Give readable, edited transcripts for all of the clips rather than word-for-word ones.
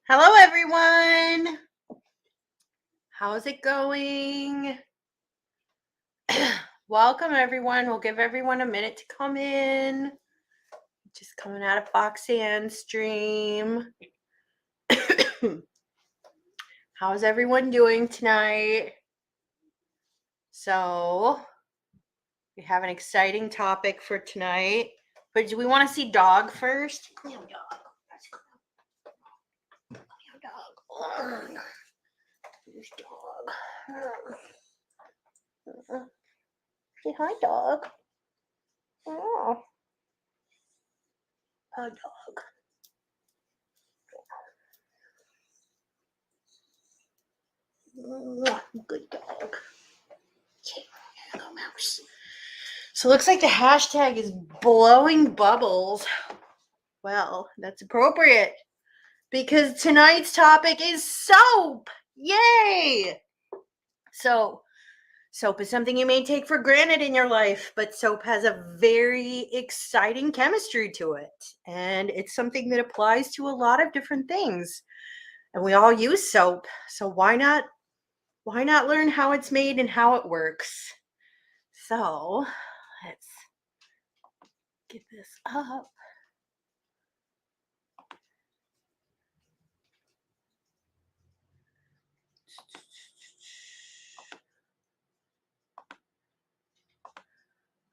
Hello, everyone. How's it going? Welcome, everyone. We'll give everyone a minute to come in. Just coming out of Foxanne stream. How's everyone doing tonight? So, we have an exciting topic for tonight. But do we want to see dog first? Come here, dog. Let's go. Come here, dog. Here's dog. Say hi, dog. Oh, dog. Good dog. Okay, go mouse. So it looks like the hashtag is blowing bubbles. Well, that's appropriate because tonight's topic is soap. Yay! So, soap is something you may take for granted in your life, but soap has a very exciting chemistry to it. And it's something that applies to a lot of different things. And we all use soap. So why not learn how it's made and how it works? So, let's get this up.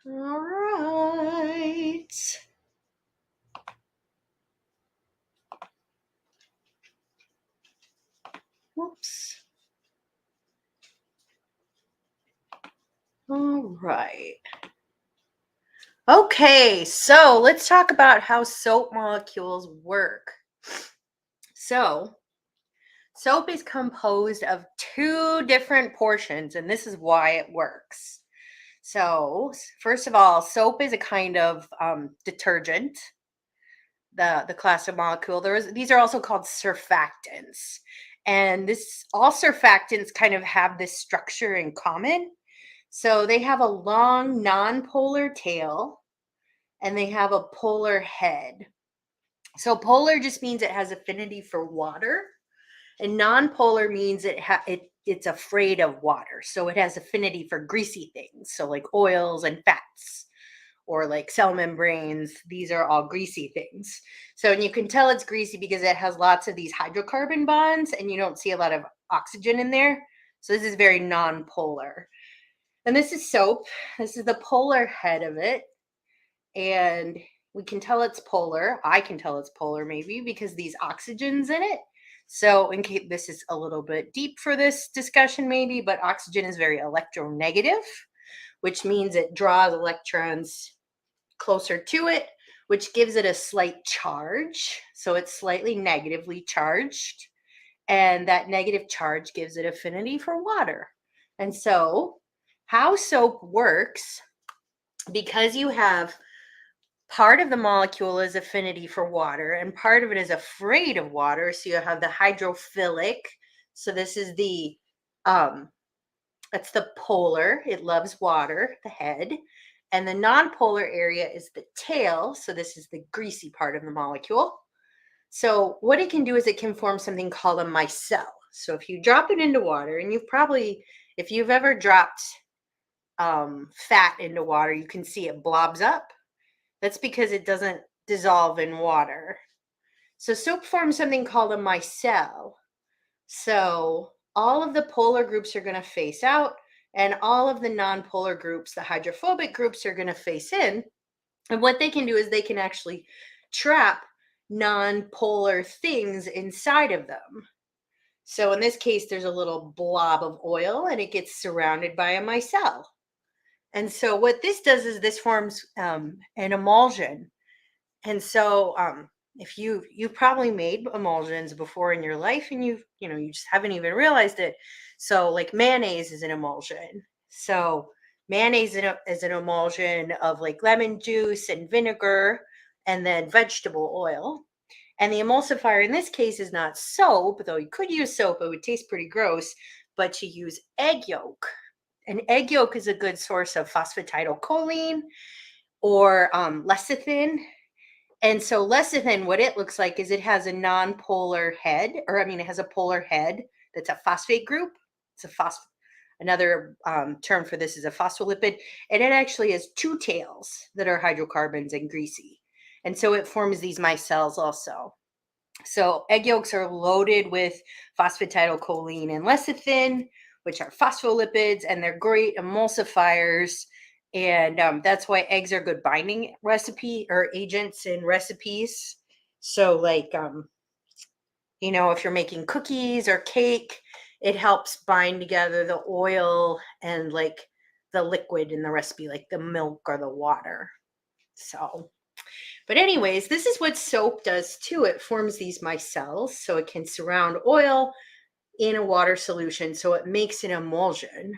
All right. Whoops. All right. Okay, so let's talk about how soap molecules work. So, soap is composed of two different portions, and this is why it works. So, first of all, soap is a kind of detergent. The class of molecule. These are also called surfactants, and all surfactants kind of have this structure in common. So they have a long non-polar tail, and they have a polar head. So polar just means it has affinity for water, and non-polar means it's afraid of water. So it has affinity for greasy things, so like oils and fats, or like cell membranes. These are all greasy things. So, and you can tell it's greasy because it has lots of these hydrocarbon bonds and you don't see a lot of oxygen in there. So this is very non-polar. And this is soap. This is the polar head of it. And we can tell it's polar. I can tell it's polar maybe because these oxygens in it. So in case this is a little bit deep for this discussion maybe, but oxygen is very electronegative, which means it draws electrons closer to it, which gives it a slight charge. So it's slightly negatively charged. And that negative charge gives it affinity for water. And so, how soap works, because you have part of the molecule is affinity for water and part of it is afraid of water. So you have the hydrophilic. So this is that's the polar. It loves water, the head. And the nonpolar area is the tail. So this is the greasy part of the molecule. So what it can do is it can form something called a micelle. So if you drop it into water, and if you've ever dropped fat into water, you can see it blobs up. That's because it doesn't dissolve in water. So soap forms something called a micelle. So all of the polar groups are going to face out, and all of the non-polar groups, the hydrophobic groups, are going to face in. And what they can do is they can actually trap non-polar things inside of them. So in this case, there's a little blob of oil and it gets surrounded by a micelle. And so what this does is this forms an emulsion. And so if you've probably made emulsions before in your life and you just haven't even realized it. So like mayonnaise is an emulsion. So mayonnaise is an emulsion of like lemon juice and vinegar and then vegetable oil. And the emulsifier in this case is not soap, though you could use soap, it would taste pretty gross, but you use egg yolk. And egg yolk is a good source of phosphatidylcholine or lecithin. And so lecithin, what it looks like is it has a non-polar head, or I mean, it has a polar head that's a phosphate group. It's a another term for this is a phospholipid, and it actually has two tails that are hydrocarbons and greasy. And so it forms these micelles also. So egg yolks are loaded with phosphatidylcholine and lecithin, which are phospholipids, and they're great emulsifiers. And that's why eggs are good binding recipe or agents in recipes. So, like, if you're making cookies or cake, it helps bind together the oil and like the liquid in the recipe, like the milk or the water. So, but anyways, this is what soap does too. It forms these micelles so it can surround oil in a water solution. So it makes an emulsion.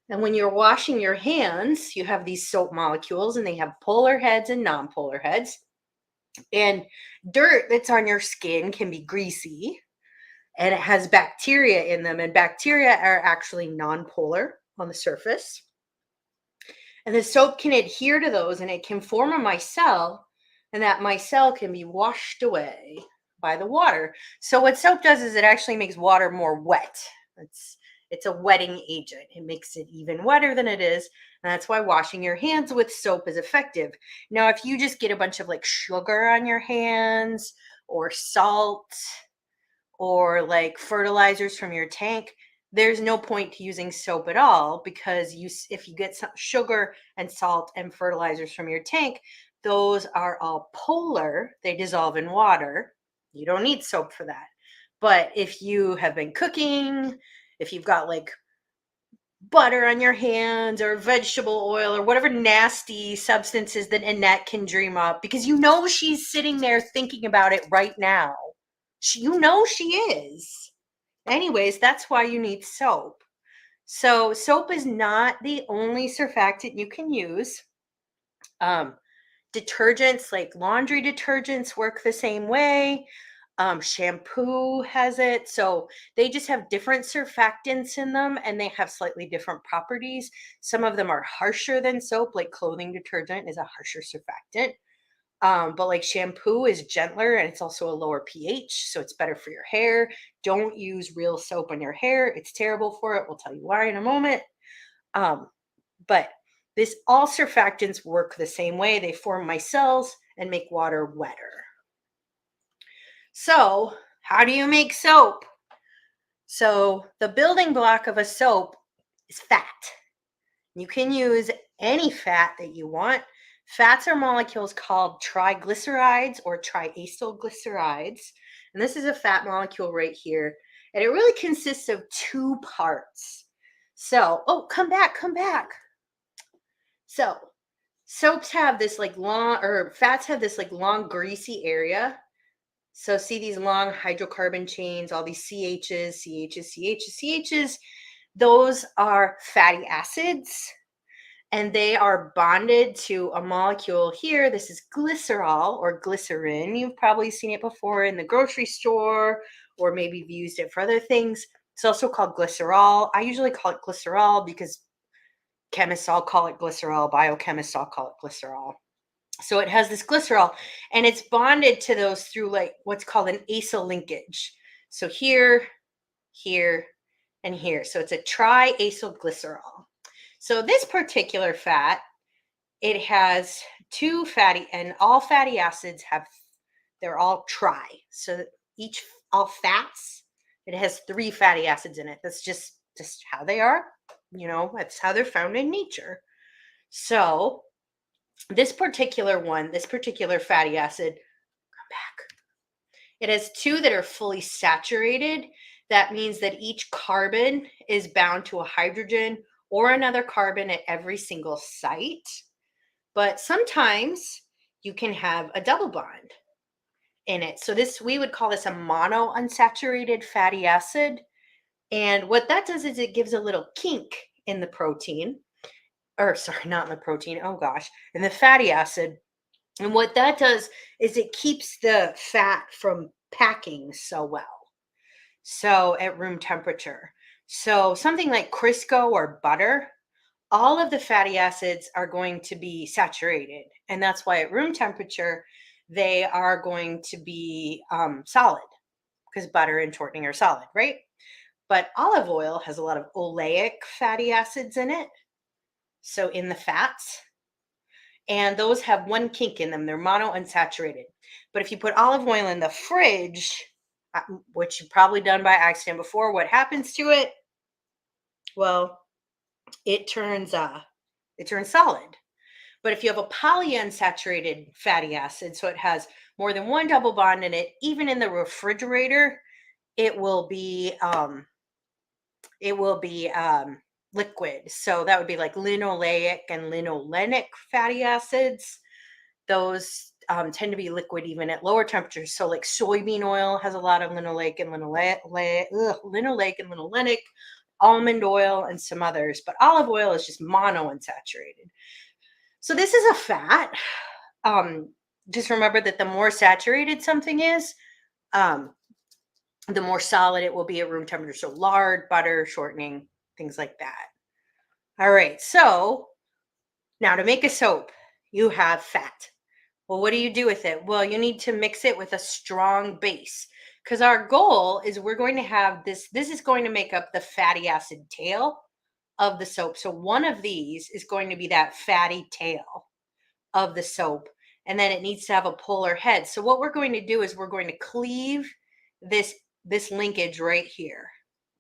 And when you're washing your hands, you have these soap molecules and they have polar heads and non-polar heads. And dirt that's on your skin can be greasy and it has bacteria in them. And bacteria are actually non-polar on the surface. And the soap can adhere to those and it can form a micelle. And that micelle can be washed away by the water. So what soap does is it actually makes water more wet. It's a wetting agent. It makes it even wetter than it is. And that's why washing your hands with soap is effective. Now, if you just get a bunch of like sugar on your hands or salt or like fertilizers from your tank, there's no point to using soap at all because if you get some sugar and salt and fertilizers from your tank, those are all polar. They dissolve in water. You don't need soap for that. But if you have been cooking, if you've got like butter on your hands or vegetable oil or whatever nasty substances that Annette can dream up, because she's sitting there thinking about it right now. She is. Anyways, that's why you need soap. So soap is not the only surfactant you can use. Detergents like laundry detergents work the same way. Shampoo has it. So they just have different surfactants in them and they have slightly different properties. Some of them are harsher than soap, like clothing detergent is a harsher surfactant. But like shampoo is gentler and it's also a lower pH, so it's better for your hair. Don't use real soap on your hair. It's terrible for it. We'll tell you why in a moment. But all surfactants work the same way. They form micelles and make water wetter. So, how do you make soap? So, the building block of a soap is fat. You can use any fat that you want. Fats are molecules called triglycerides or triacylglycerides. And this is a fat molecule right here. And it really consists of two parts. So, come back. So, soaps have this like fats have this like long greasy area. So see these long hydrocarbon chains, all these CHs. Those are fatty acids. And they are bonded to a molecule here. This is glycerol or glycerin. You've probably seen it before in the grocery store, or maybe you've used it for other things. It's also called glycerol. I usually call it glycerol because chemists all call it glycerol. Biochemists all call it glycerol. So it has this glycerol and it's bonded to those through like what's called an acyl linkage. So here, and here. So it's a triacylglycerol. So this particular fat, it has two and all fatty acids they're all tri. So all fats, it has 3 fatty acids in it. That's just how they are. That's how they're found in nature. So this particular fatty acid, come back. It has 2 that are fully saturated. That means that each carbon is bound to a hydrogen or another carbon at every single site. But sometimes you can have a double bond in it. So we would call this a monounsaturated fatty acid. And what that does is it gives a little kink in the protein. Or sorry, not in the protein. Oh gosh, in the fatty acid. And what that does is it keeps the fat from packing so well. So at room temperature. So something like Crisco or butter, all of the fatty acids are going to be saturated. And that's why at room temperature, they are going to be solid because butter and shortening are solid, right? But olive oil has a lot of oleic fatty acids in it. So in the fats, and those have one kink in them. They're monounsaturated. But if you put olive oil in the fridge, which you've probably done by accident before, what happens to it? Well, it turns solid. But if you have a polyunsaturated fatty acid, so it has more than one double bond in it, even in the refrigerator, it will be liquid. So that would be like linoleic and linolenic fatty acids. Those tend to be liquid even at lower temperatures. So like soybean oil has a lot of linoleic and linolenic, almond oil and some others, but olive oil is just monounsaturated. So this is a fat. Just remember that the more saturated something is, the more solid it will be at room temperature. So lard, butter, shortening, things like that. All right, so now to make a soap, you have fat. Well, what do you do with it? Well, you need to mix it with a strong base because our goal is we're going to have this is going to make up the fatty acid tail of the soap. So one of these is going to be that fatty tail of the soap, and then it needs to have a polar head. So what we're going to do is we're going to cleave this linkage right here.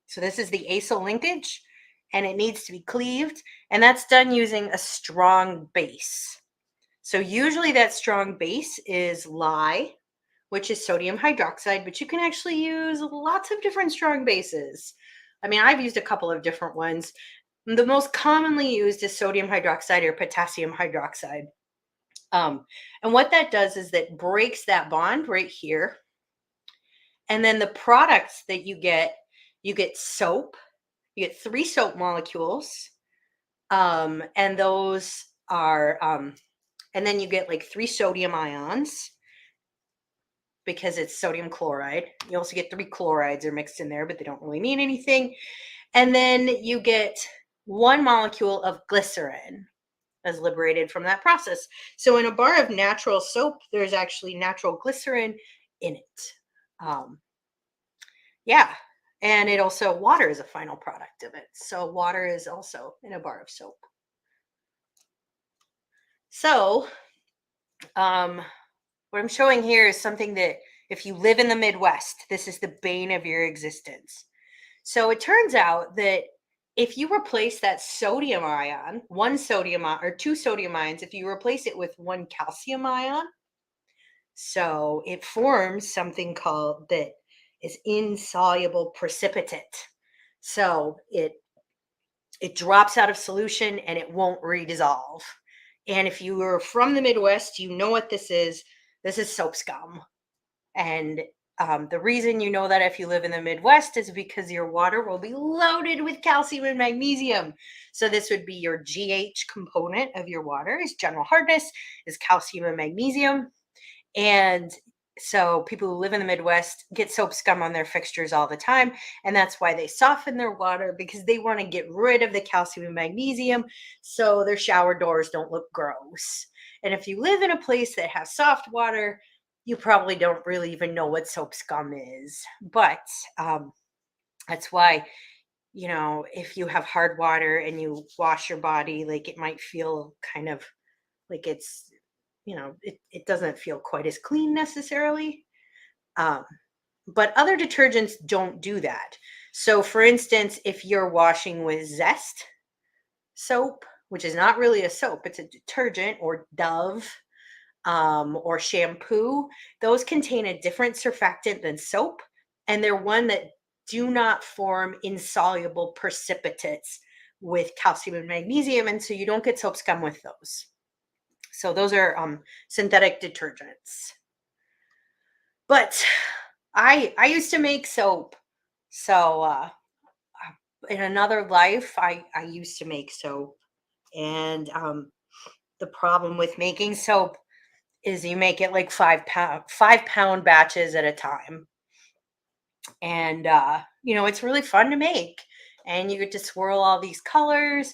So this is the acyl linkage, and it needs to be cleaved, and that's done using a strong base. So usually that strong base is lye, which is sodium hydroxide, but you can actually use lots of different strong bases. I mean, I've used a couple of different ones. The most commonly used is sodium hydroxide or potassium hydroxide. And what that does is that breaks that bond right here. And then the products that you get soap. You get 3 soap molecules. And those are, and then you get like 3 sodium ions because it's sodium chloride. You also get 3 chlorides are mixed in there, but they don't really mean anything. And then you get 1 molecule of glycerin as liberated from that process. So in a bar of natural soap, there's actually natural glycerin in it. Yeah. And it also, water is a final product of it. So water is also in a bar of soap. So what I'm showing here is something that if you live in the Midwest, this is the bane of your existence. So it turns out that if you replace that sodium ion, 1 sodium or 2 sodium ions, if you replace it with 1 calcium ion, so it forms something called that is insoluble precipitate. So it drops out of solution and it won't redissolve. And if you are from the Midwest, you know what this is. This is soap scum. And the reason you know that if you live in the Midwest is because your water will be loaded with calcium and magnesium. So this would be your GH component of your water is general hardness, is calcium and magnesium. And so people who live in the Midwest get soap scum on their fixtures all the time. And that's why they soften their water, because they want to get rid of the calcium and magnesium so their shower doors don't look gross. And if you live in a place that has soft water, you probably don't really even know what soap scum is. But that's why, if you have hard water and you wash your body, like it might feel kind of like it's, it doesn't feel quite as clean necessarily. But other detergents don't do that. So for instance, if you're washing with Zest soap, which is not really a soap, it's a detergent, or Dove, or Shampoo, those contain a different surfactant than soap, and they're one that do not form insoluble precipitates with calcium and magnesium, and so you don't get soap scum with those. So those are synthetic detergents. But I used to make soap. So in another life, I used to make soap. And the problem with making soap is you make it like 5-pound batches at a time. And it's really fun to make. And you get to swirl all these colors.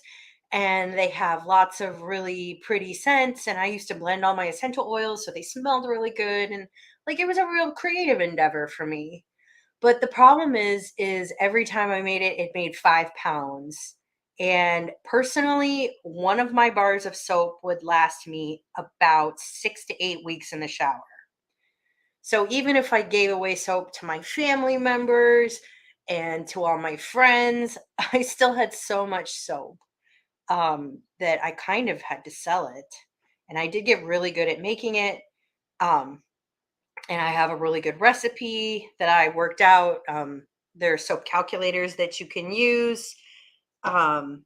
and they have lots of really pretty scents. And I used to blend all my essential oils so they smelled really good. And like it was a real creative endeavor for me. But the problem is every time I made it, it made 5 pounds. And personally, one of my bars of soap would last me about 6 to 8 weeks in the shower. So even if I gave away soap to my family members and to all my friends, I still had so much soap that I kind of had to sell it. And I did get really good at making it. Um, and I have a really good recipe that I worked out. There are soap calculators that you can use. Um,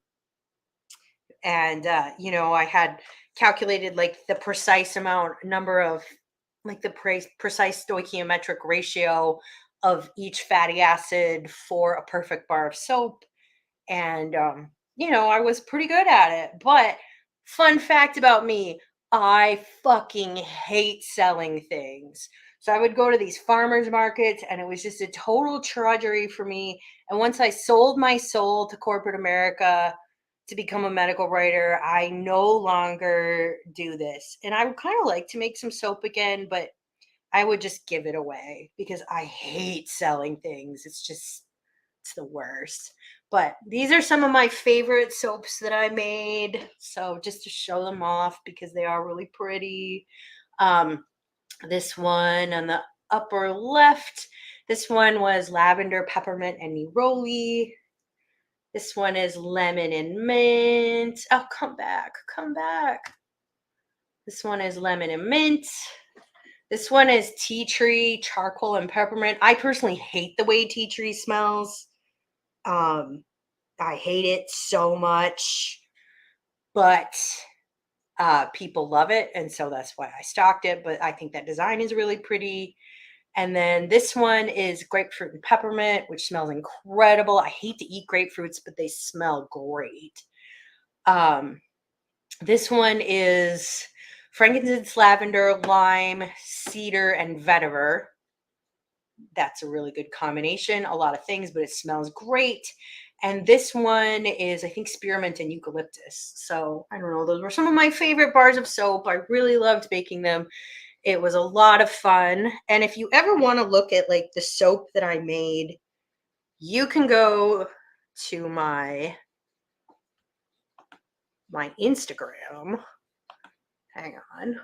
and I had calculated like the precise amount, number of, like the precise stoichiometric ratio of each fatty acid for a perfect bar of soap. And I was pretty good at it. But fun fact about me, I fucking hate selling things. So I would go to these farmers markets and it was just a total drudgery for me. And once I sold my soul to corporate America to become a medical writer, I no longer do this. And I would kind of like to make some soap again, but I would just give it away because I hate selling things. It's the worst. But these are some of my favorite soaps that I made. So just to show them off because they are really pretty. Um, this one on the upper left, this one was lavender, peppermint, and neroli. This one is lemon and mint. Oh, come back, come back. This one is lemon and mint. This one is tea tree, charcoal, and peppermint. I personally hate the way tea tree smells. Um, I hate it so much, but people love it. And so that's why I stocked it. But I think that design is really pretty. And then this one is grapefruit and peppermint, which smells incredible. I hate to eat grapefruits, but they smell great. Um, this one is frankincense, lavender, lime, cedar, and vetiver. That's a really good combination. A lot of things, but it smells great. And this one is, I think, spearmint and eucalyptus. So I don't know. Those were some of my favorite bars of soap. I really loved making them. It was a lot of fun. And if you ever want to look at like the soap that I made, you can go to my Instagram. Hang on.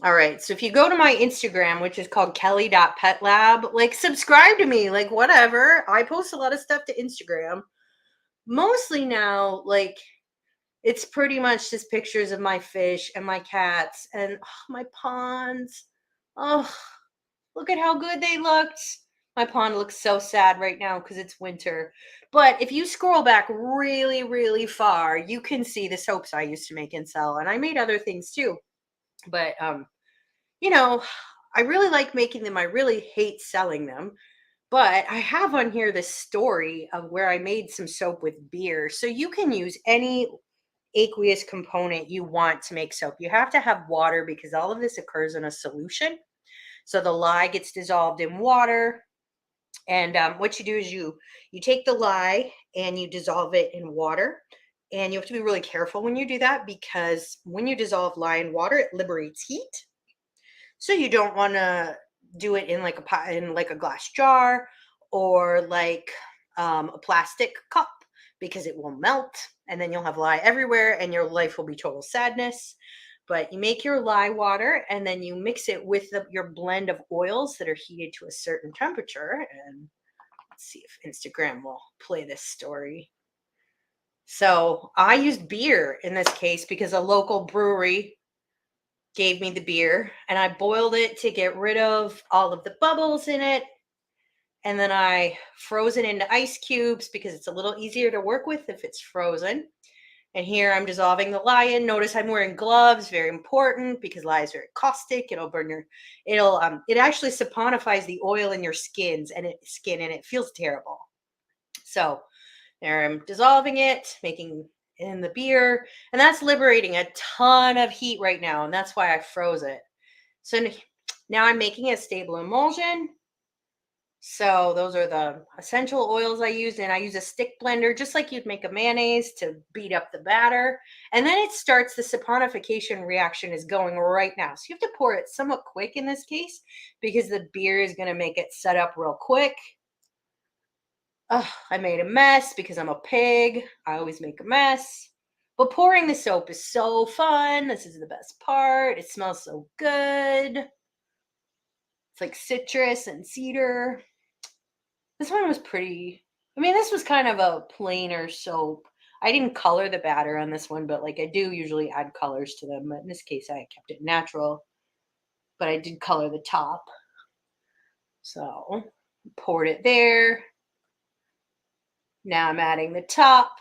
All right. So if you go to my Instagram, which is called kelly.petlab, like subscribe to me, like whatever. I post a lot of stuff to Instagram. Mostly now, like it's pretty much just pictures of my fish and my cats and my ponds. Oh, look at how good they looked. My pond looks so sad right now because it's winter. But if you scroll back really, really far, you can see the soaps I used to make and sell. And I made other things too. But you know, I really like making them. I really hate selling them. But I have on here this story of where I made some soap with beer. So you can use any aqueous component you want to make soap. You have to have water because all of this occurs in a solution. So the lye gets dissolved in water. And what you do is you take the lye and you dissolve it in water. And you have to be really careful when you do that because when you dissolve lye in water, it liberates heat. So you don't want to do it in like a pot, in like a glass jar or like a plastic cup because it will melt and then you'll have lye everywhere and your life will be total sadness. But you make your lye water and then you mix it with your blend of oils that are heated to a certain temperature. And let's see if Instagram will play this story. So I used beer in this case because a local brewery gave me the beer and I boiled it to get rid of all of the bubbles in it. And then I froze it into ice cubes because it's a little easier to work with if it's frozen. And here I'm dissolving the lye in. Notice I'm wearing gloves, very important because lye is very caustic. It'll burn it actually saponifies the oil in your skin and it feels terrible. So there I'm dissolving it, making in the beer, and that's liberating a ton of heat right now, and that's why I froze it. So now I'm making a stable emulsion. So those are the essential oils I use, and I use a stick blender just like you'd make a mayonnaise to beat up the batter. And then it starts, the saponification reaction is going right now. So you have to pour it somewhat quick in this case because the beer is going to make it set up real quick. Oh, I made a mess because I'm a pig. I always make a mess. But pouring the soap is so fun. This is the best part. It smells so good. It's like citrus and cedar. This one was pretty. I mean, this was kind of a plainer soap. I didn't color the batter on this one, but like I do usually add colors to them. But in this case, I kept it natural, but I did color the top. So poured it there. Now I'm adding the top.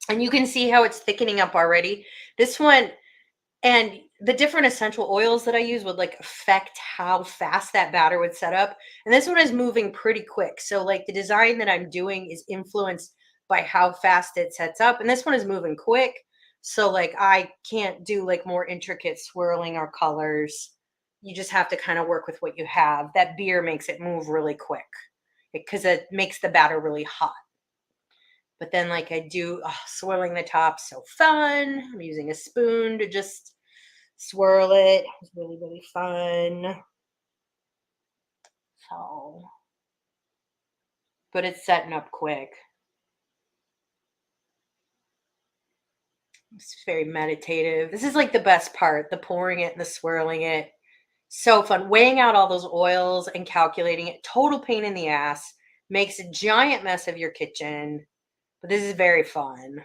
And you can see how it's thickening up already. This one, and the different essential oils that I use would like affect how fast that batter would set up. And this one is moving pretty quick. So like the design that I'm doing is influenced by how fast it sets up. And this one is moving quick. So like I can't do like more intricate swirling or colors. You just have to kind of work with what you have. That beer makes it move really quick because it makes the batter really hot. But then like I do swirling the top, so fun. I'm using a spoon to just swirl it. It's really, really fun. So, but it's setting up quick. It's very meditative. This is like the best part, the pouring it and the swirling it. So fun. Weighing out all those oils and calculating it, total pain in the ass. Makes a giant mess of your kitchen. But this is very fun.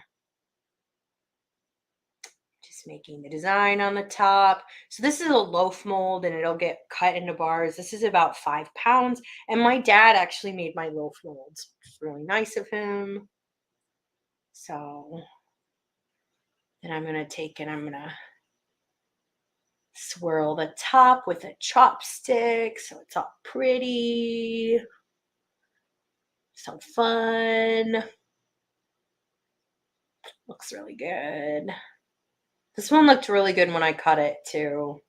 Just making the design on the top. So this is a loaf mold and it'll get cut into bars. This is about 5 pounds. And my dad actually made my loaf molds. It's really nice of him. So then I'm going to take and I'm going to swirl the top with a chopstick so it's all pretty. So fun. Looks really good. This one looked really good when I cut it too.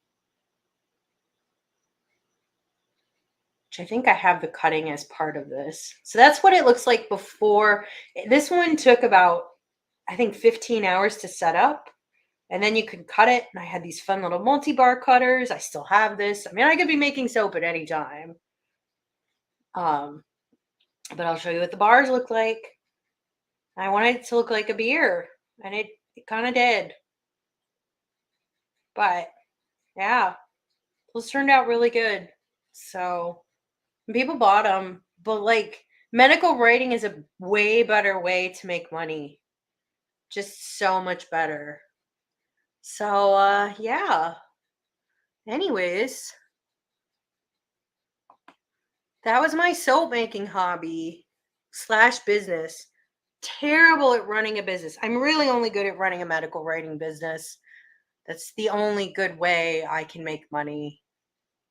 Which I think I have the cutting as part of this. So that's what it looks like before. This one took about, I think, 15 hours to set up. And then you can cut it. And I had these fun little multi-bar cutters. I still have this. I mean, I could be making soap at any time. But I'll show you what the bars look like. I wanted it to look like a beer. And it kind of did. But yeah, those turned out really good. So people bought them, but like medical writing is a way better way to make money. Just so much better. So yeah. Anyways, that was my soap making hobby slash business. Terrible at running a business. I'm really only good at running a medical writing business. That's the only good way I can make money.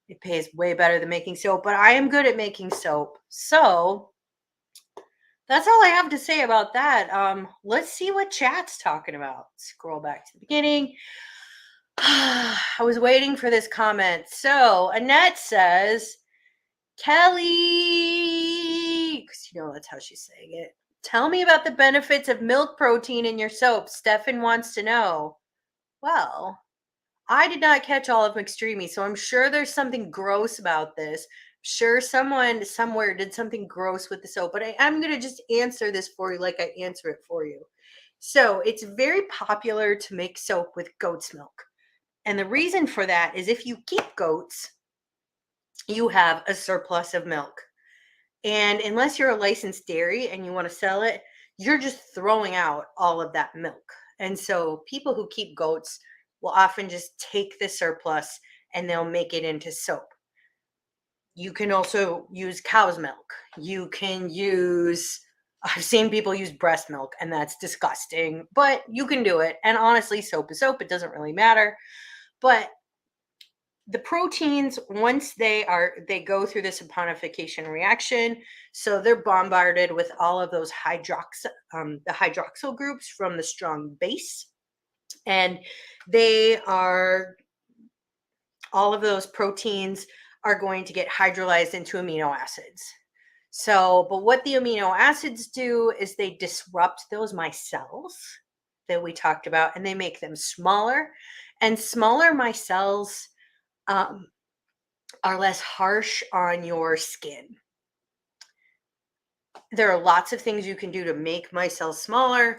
It pays way better than making soap, but I am good at making soap. So that's all I have to say about that. Let's see what chat's talking about. Scroll back to the beginning. I was waiting for this comment. So Annette says, Kelly, because you know that's how she's saying it. Tell me about the benefits of milk protein in your soap. Stefan wants to know. Well, I did not catch all of McStreamy, so I'm sure there's something gross about this. Sure, someone somewhere did something gross with the soap, but I'm going to just answer this for you like I answer it for you. So it's very popular to make soap with goat's milk. And the reason for that is if you keep goats, you have a surplus of milk. And unless you're a licensed dairy and you want to sell it, you're just throwing out all of that milk. And so people who keep goats will often just take the surplus and they'll make it into soap. You can also use cow's milk. You can use, I've seen people use breast milk and that's disgusting, but you can do it. And honestly, soap is soap. It doesn't really matter. But the proteins, once they go through this saponification reaction, so they're bombarded with all of those the hydroxyl groups from the strong base, and they are, all of those proteins are going to get hydrolyzed into amino acids. So, but what the amino acids do is they disrupt those micelles that we talked about, and they make them smaller. And smaller micelles um, are less harsh on your skin. There are lots of things you can do to make micelles smaller.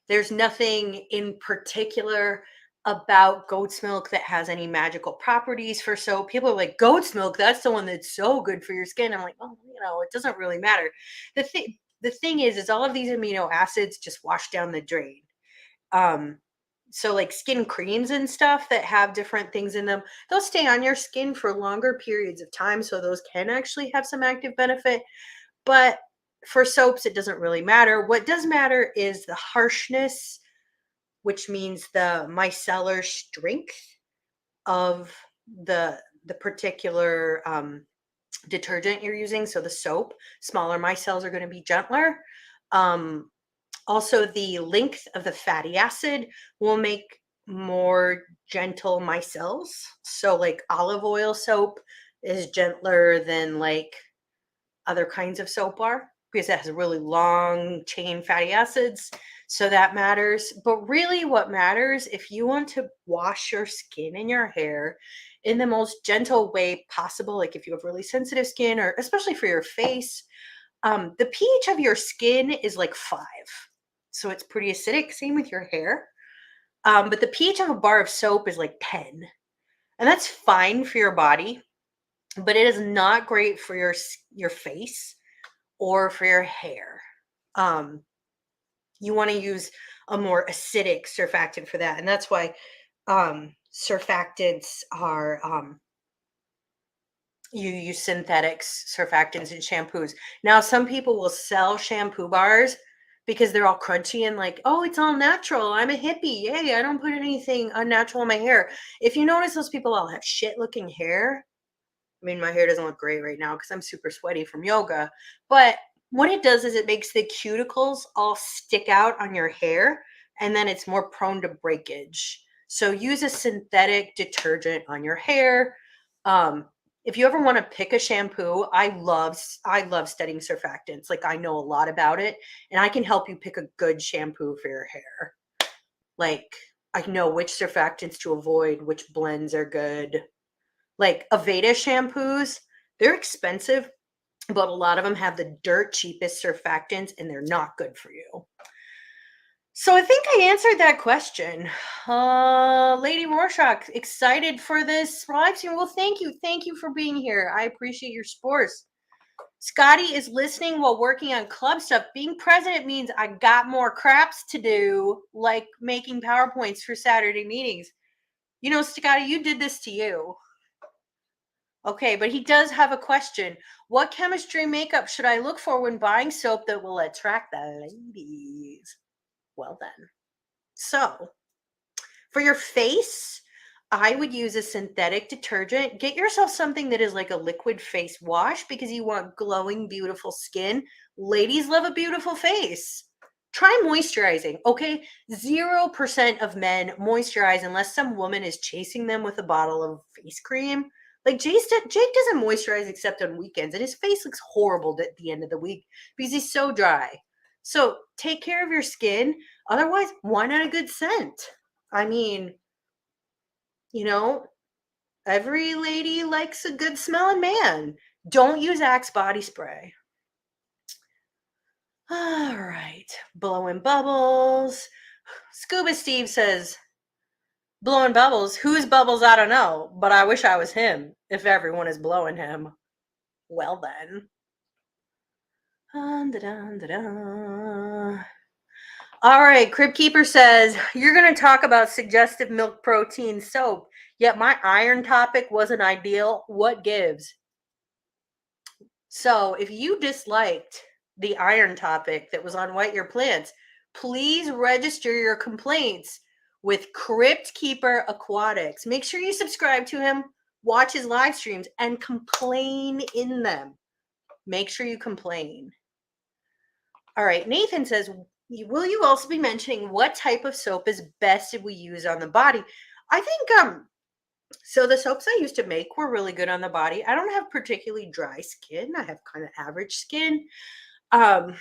There's nothing in particular about goat's milk that has any magical properties for soap. People are like, goat's milk, that's the one that's so good for your skin. I'm like, oh, it doesn't really matter. The thing is all of these amino acids just wash down the drain. Um, so like skin creams and stuff that have different things in them, they'll stay on your skin for longer periods of time. So those can actually have some active benefit. But for soaps, it doesn't really matter. What does matter is the harshness, which means the micellar strength of the particular detergent you're using. So the soap, smaller micelles are going to be gentler. Also, the length of the fatty acid will make more gentle micelles. So, like olive oil soap is gentler than like other kinds of soap are because it has a really long chain fatty acids. So that matters. But really, what matters if you want to wash your skin and your hair in the most gentle way possible, like if you have really sensitive skin or especially for your face, the pH of your skin is like 5. So it's pretty acidic. Same with your hair. But the pH of a bar of soap is like 10. And that's fine for your body, but it is not great for your face or for your hair. You want to use a more acidic surfactant for that. And that's why surfactants are you use synthetics, surfactants, and shampoos. Now, some people will sell shampoo bars because they're all crunchy and like, oh, it's all natural. I'm a hippie. Yay, I don't put anything unnatural in my hair. If you notice, those people all have shit looking hair. I mean, my hair doesn't look great right now because I'm super sweaty from yoga. But what it does is it makes the cuticles all stick out on your hair and then it's more prone to breakage. So use a synthetic detergent on your hair. If you ever want to pick a shampoo, I love studying surfactants. Like I know a lot about it and I can help you pick a good shampoo for your hair. Like I know which surfactants to avoid, which blends are good. Like Aveda shampoos, they're expensive, but a lot of them have the dirt cheapest surfactants and they're not good for you. So I think I answered that question. Lady Rorschach, excited for this live stream. Well, thank you. Thank you for being here. I appreciate your support. Scotty is listening while working on club stuff. Being president means I got more craps to do, like making PowerPoints for Saturday meetings. You know, Scotty, you did this to you. Okay, but he does have a question. What chemistry makeup should I look for when buying soap that will attract the ladies? Well then. So, for your face, I would use a synthetic detergent. Get yourself something that is like a liquid face wash because you want glowing, beautiful skin. Ladies love a beautiful face. Try moisturizing, okay? 0% of men moisturize unless some woman is chasing them with a bottle of face cream. Like Jake doesn't moisturize except on weekends, and his face looks horrible at the end of the week because he's so dry. So take care of your skin. Otherwise, why not a good scent? I mean, every lady likes a good smelling man. Don't use Axe body spray. All right, blowing bubbles. Scuba Steve says, blowing bubbles. Whose bubbles? I don't know, but I wish I was him if everyone is blowing him. Well then. All right, Crypt Keeper says, you're going to talk about suggestive milk protein soap, yet my iron topic wasn't ideal. What gives? So if you disliked the iron topic that was on White Your Plants, please register your complaints with Crypt Keeper Aquatics. Make sure you subscribe to him, watch his live streams, and complain in them. Make sure you complain. All right, Nathan says, will you also be mentioning what type of soap is best if we use on the body? I think So the soaps I used to make were really good on the body. I don't have particularly dry skin. I have kind of average skin. Um,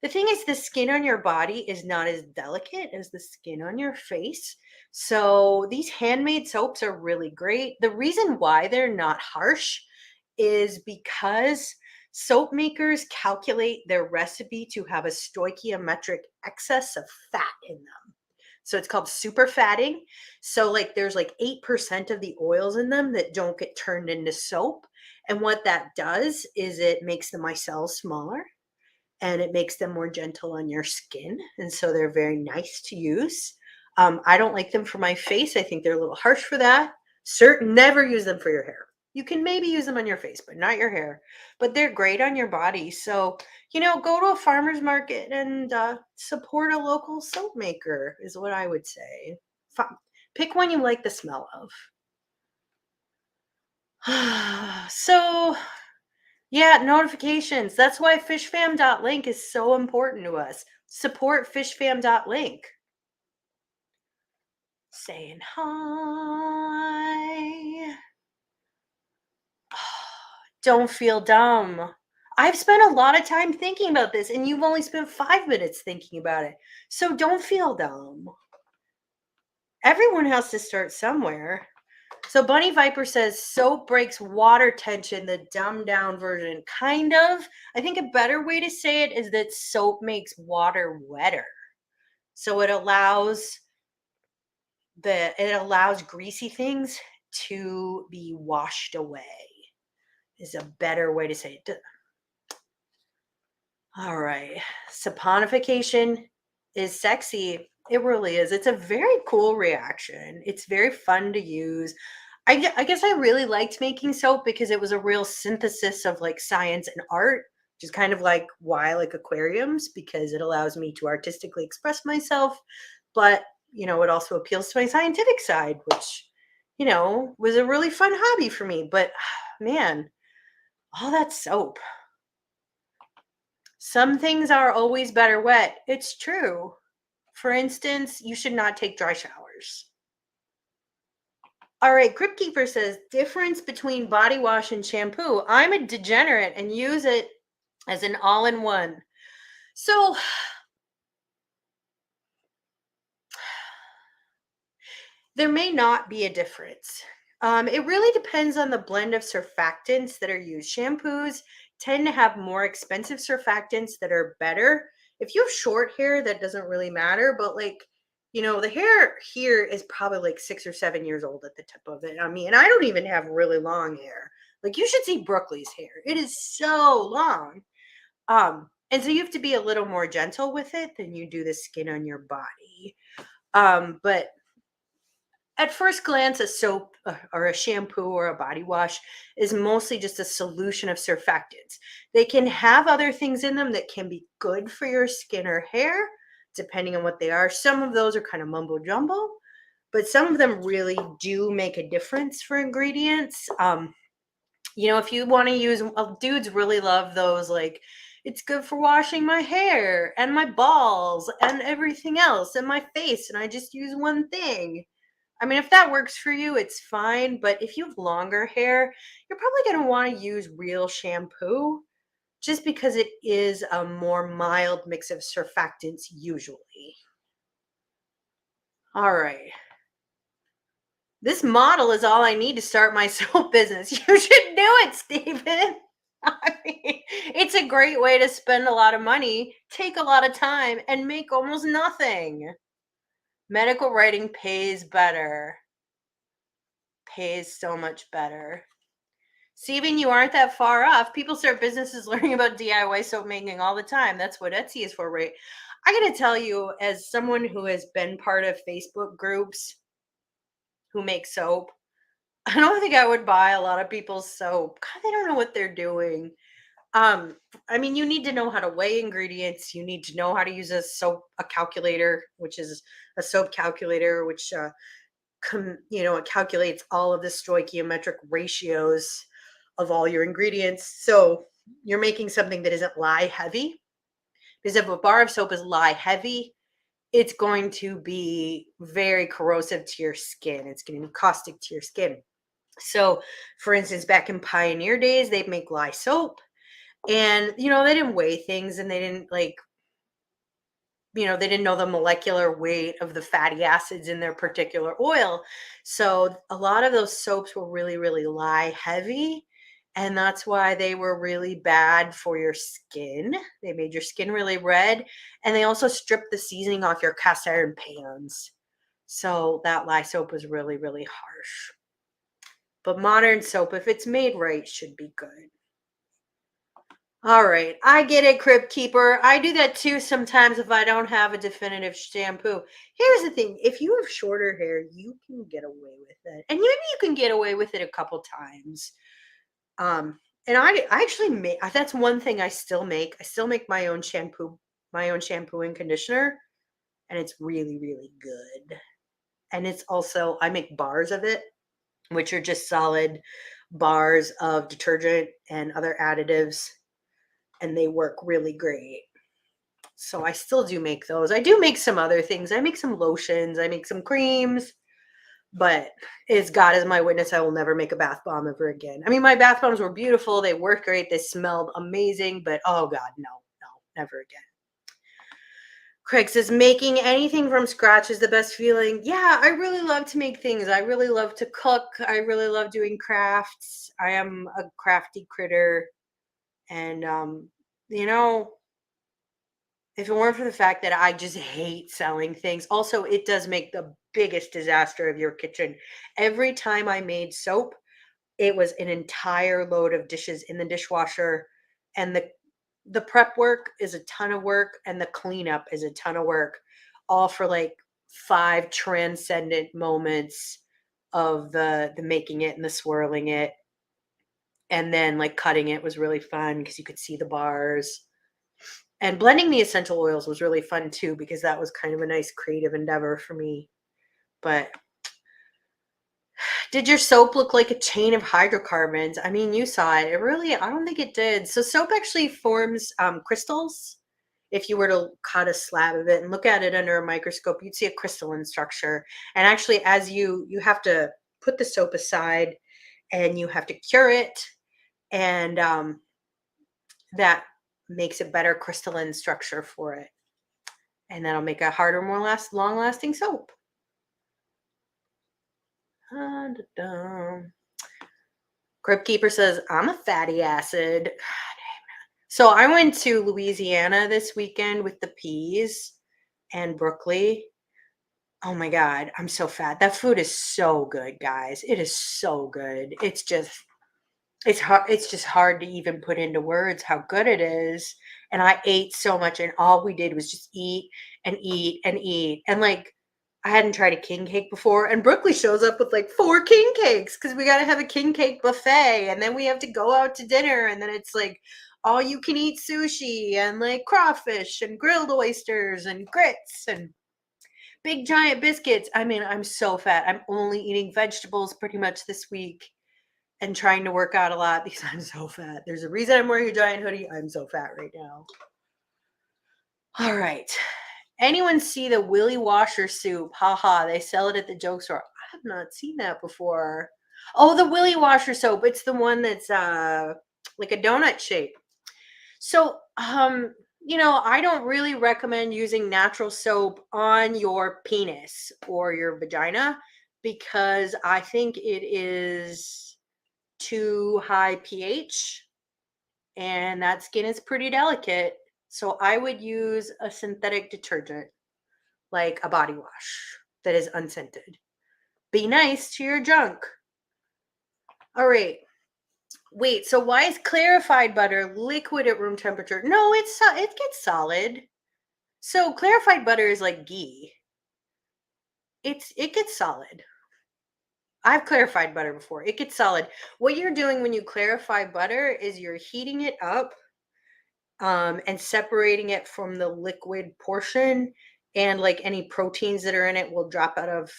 the thing is, the skin on your body is not as delicate as the skin on your face. So these handmade soaps are really great. The reason why they're not harsh is because soap makers calculate their recipe to have a stoichiometric excess of fat in them. So it's called super fatting. So like there's like 8% of the oils in them that don't get turned into soap. And what that does is it makes the micelles smaller and it makes them more gentle on your skin. And so they're very nice to use. I don't like them for my face. I think they're a little harsh for that. Certain never use them for your hair. You can maybe use them on your face, but not your hair. But they're great on your body. So, go to a farmer's market and support a local soap maker, is what I would say. Pick one you like the smell of. So, yeah, notifications. That's why fishfam.link is so important to us. Support fishfam.link. Saying hi. Don't feel dumb. I've spent a lot of time thinking about this, and you've only spent 5 minutes thinking about it. So don't feel dumb. Everyone has to start somewhere. So Bunny Viper says soap breaks water tension, the dumbed down version. Kind of. I think a better way to say it is that soap makes water wetter. So it allows greasy things to be washed away. Is a better way to say it. All right. Saponification is sexy. It really is. It's a very cool reaction. It's very fun to use. I guess I really liked making soap because it was a real synthesis of like science and art, which is kind of like why I like aquariums because it allows me to artistically express myself. But, it also appeals to my scientific side, which, was a really fun hobby for me. But man, all that soap. Some things are always better wet. It's true. For instance, you should not take dry showers. All right, Crypt Keeper says difference between body wash and shampoo. I'm a degenerate and use it as an all-in-one. So there may not be a difference. It really depends on the blend of surfactants that are used. Shampoos tend to have more expensive surfactants that are better. If you have short hair, that doesn't really matter, but the hair here is probably like 6 or 7 years old at the tip of it. I mean, and I don't even have really long hair. Like you should see Brooklyn's hair. It is so long. And so you have to be a little more gentle with it than you do the skin on your body. But at first glance, a soap or a shampoo or a body wash is mostly just a solution of surfactants. They can have other things in them that can be good for your skin or hair, depending on what they are. Some of those are kind of mumbo jumbo, but some of them really do make a difference for ingredients. If you want to use, dudes really love those, like, it's good for washing my hair and my balls and everything else and my face, and I just use one thing. I mean, if that works for you, it's fine. But if you have longer hair, you're probably going to want to use real shampoo just because it is a more mild mix of surfactants usually. All right. This model is all I need to start my soap business. You should do it, Stephen. I mean, it's a great way to spend a lot of money, take a lot of time, and make almost nothing. Medical writing pays better. Pays so much better. Steven, you aren't that far off. People start businesses learning about DIY soap making all the time. That's what Etsy is for, right? I gotta tell you, as someone who has been part of Facebook groups who make soap, I don't think I would buy a lot of people's soap. God, they don't know what they're doing. I mean, you need to know how to weigh ingredients. You need to know how to use a calculator, which is a soap calculator, which it calculates all of the stoichiometric ratios of all your ingredients. So you're making something that isn't lye heavy. Because if a bar of soap is lye heavy, it's going to be very corrosive to your skin. It's going to be caustic to your skin. So, for instance, back in pioneer days, they'd make lye soap, and they didn't weigh things, and they didn't they didn't know the molecular weight of the fatty acids in their particular oil. So a lot of those soaps were really, really lye heavy. And that's why they were really bad for your skin. They made your skin really red. And they also stripped the seasoning off your cast iron pans. So that lye soap was really, really harsh. But modern soap, if it's made right, should be good. All right, I get it, Crypt Keeper. I do that too sometimes if I don't have a definitive shampoo. Here's the thing: if you have shorter hair, you can get away with it, and maybe you can get away with it a couple times. And I actually make that's one thing I still make. I still make my own shampoo and conditioner, and it's really, really good. And it's also I make bars of it, which are just solid bars of detergent and other additives, and they work really great. So I still do make those. I do make some other things. I make some lotions, I make some creams, but as God is my witness, I will never make a bath bomb ever again. I mean, my bath bombs were beautiful. They worked great. They smelled amazing, but oh God, no, no, never again. Craig says, making anything from scratch is the best feeling. Yeah, I really love to make things. I really love to cook. I really love doing crafts. I am a crafty critter. And, you know, if it weren't for the fact that I just hate selling things, also, it does make the biggest disaster of your kitchen. Every time I made soap, it was an entire load of dishes in the dishwasher, and the prep work is a ton of work, and the cleanup is a ton of work, all for like 5 transcendent moments of the making it and the swirling it, and then like cutting it was really fun because you could see the bars. And blending the essential oils was really fun too, because that was kind of a nice creative endeavor for me. But did your soap look like a chain of hydrocarbons? I mean, you saw it. It really, I don't think it did. So soap actually forms crystals. If you were to cut a slab of it and look at it under a microscope, you'd see a crystalline structure. And actually, as you have to put the soap aside and you have to cure it, and that makes a better crystalline structure for it. And that'll make a harder, more long-lasting soap. Crypt Keeper says, I'm a fatty acid. So I went to Louisiana this weekend with the peas and broccoli. Oh my God, I'm so fat. That food is so good, guys. It is so good. It's hard. It's just hard to even put into words how good it is. And I ate so much, and all we did was just eat and eat and eat. And like, I hadn't tried a king cake before, and Brooklyn shows up with like 4 king cakes because we got to have a king cake buffet, and then we have to go out to dinner, and then it's like all you can eat sushi and like crawfish and grilled oysters and grits and big giant biscuits. I mean, I'm so fat. I'm only eating vegetables pretty much this week and trying to work out a lot because I'm so fat. There's a reason I'm wearing a giant hoodie. I'm so fat right now. All right. Anyone see the Willy washer soup? Haha, they sell it at the joke store. I have not seen that before. Oh, the Willy washer soap. It's the one that's like a donut shape. So, I don't really recommend using natural soap on your penis or your vagina because I think it is too high pH and that skin is pretty delicate. So I would use a synthetic detergent like a body wash that is unscented. Be nice to your junk. All right. Wait, so why is clarified butter liquid at room temperature? No, it gets solid. So clarified butter is like ghee. It gets solid. I've clarified butter before. It gets solid. What you're doing when you clarify butter is you're heating it up and separating it from the liquid portion, and like any proteins that are in it will drop out of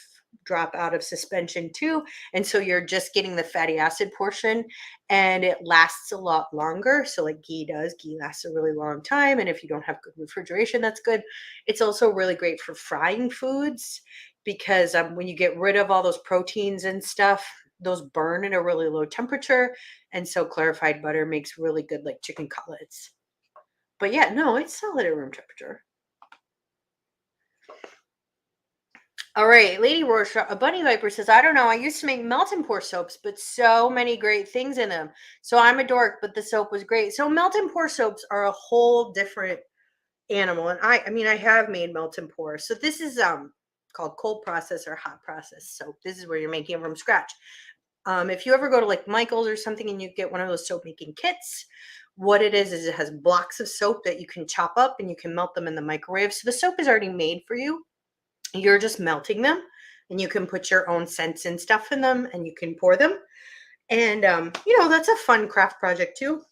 drop out of suspension too. And so you're just getting the fatty acid portion and it lasts a lot longer. So, like ghee does, ghee lasts a really long time. And if you don't have good refrigeration, that's good. It's also really great for frying foods because when you get rid of all those proteins and stuff, those burn at a really low temperature. And so, clarified butter makes really good, like chicken cutlets. But yeah, no, it's solid at room temperature. All right, Lady Rorschach, a bunny viper says, I don't know. I used to make melt and pour soaps, but so many great things in them. So I'm a dork, but the soap was great. So melt and pour soaps are a whole different animal. And I mean, I have made melt and pour. So this is called cold process or hot process soap. This is where you're making it from scratch. If you ever go to like Michael's or something and you get one of those soap making kits, what it is it has blocks of soap that you can chop up and you can melt them in the microwave. So the soap is already made for you. You're just melting them and you can put your own scents and stuff in them and you can pour them. And, that's a fun craft project too.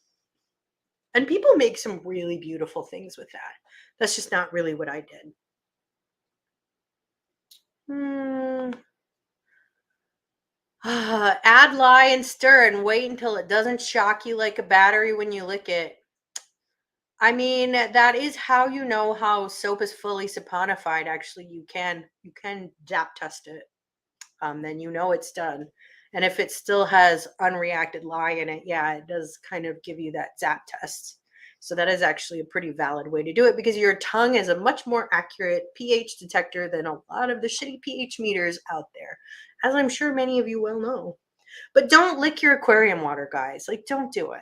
And people make some really beautiful things with that. That's just not really what I did. Add lye and stir and wait until it doesn't shock you like a battery when you lick it. I mean, that is how you know how soap is fully saponified. Actually, you can zap test it. Then you know it's done. And if it still has unreacted lye in it, yeah, it does kind of give you that zap test. So that is actually a pretty valid way to do it because your tongue is a much more accurate pH detector than a lot of the shitty pH meters out there, as I'm sure many of you well know. But don't lick your aquarium water, guys. Like, don't do it.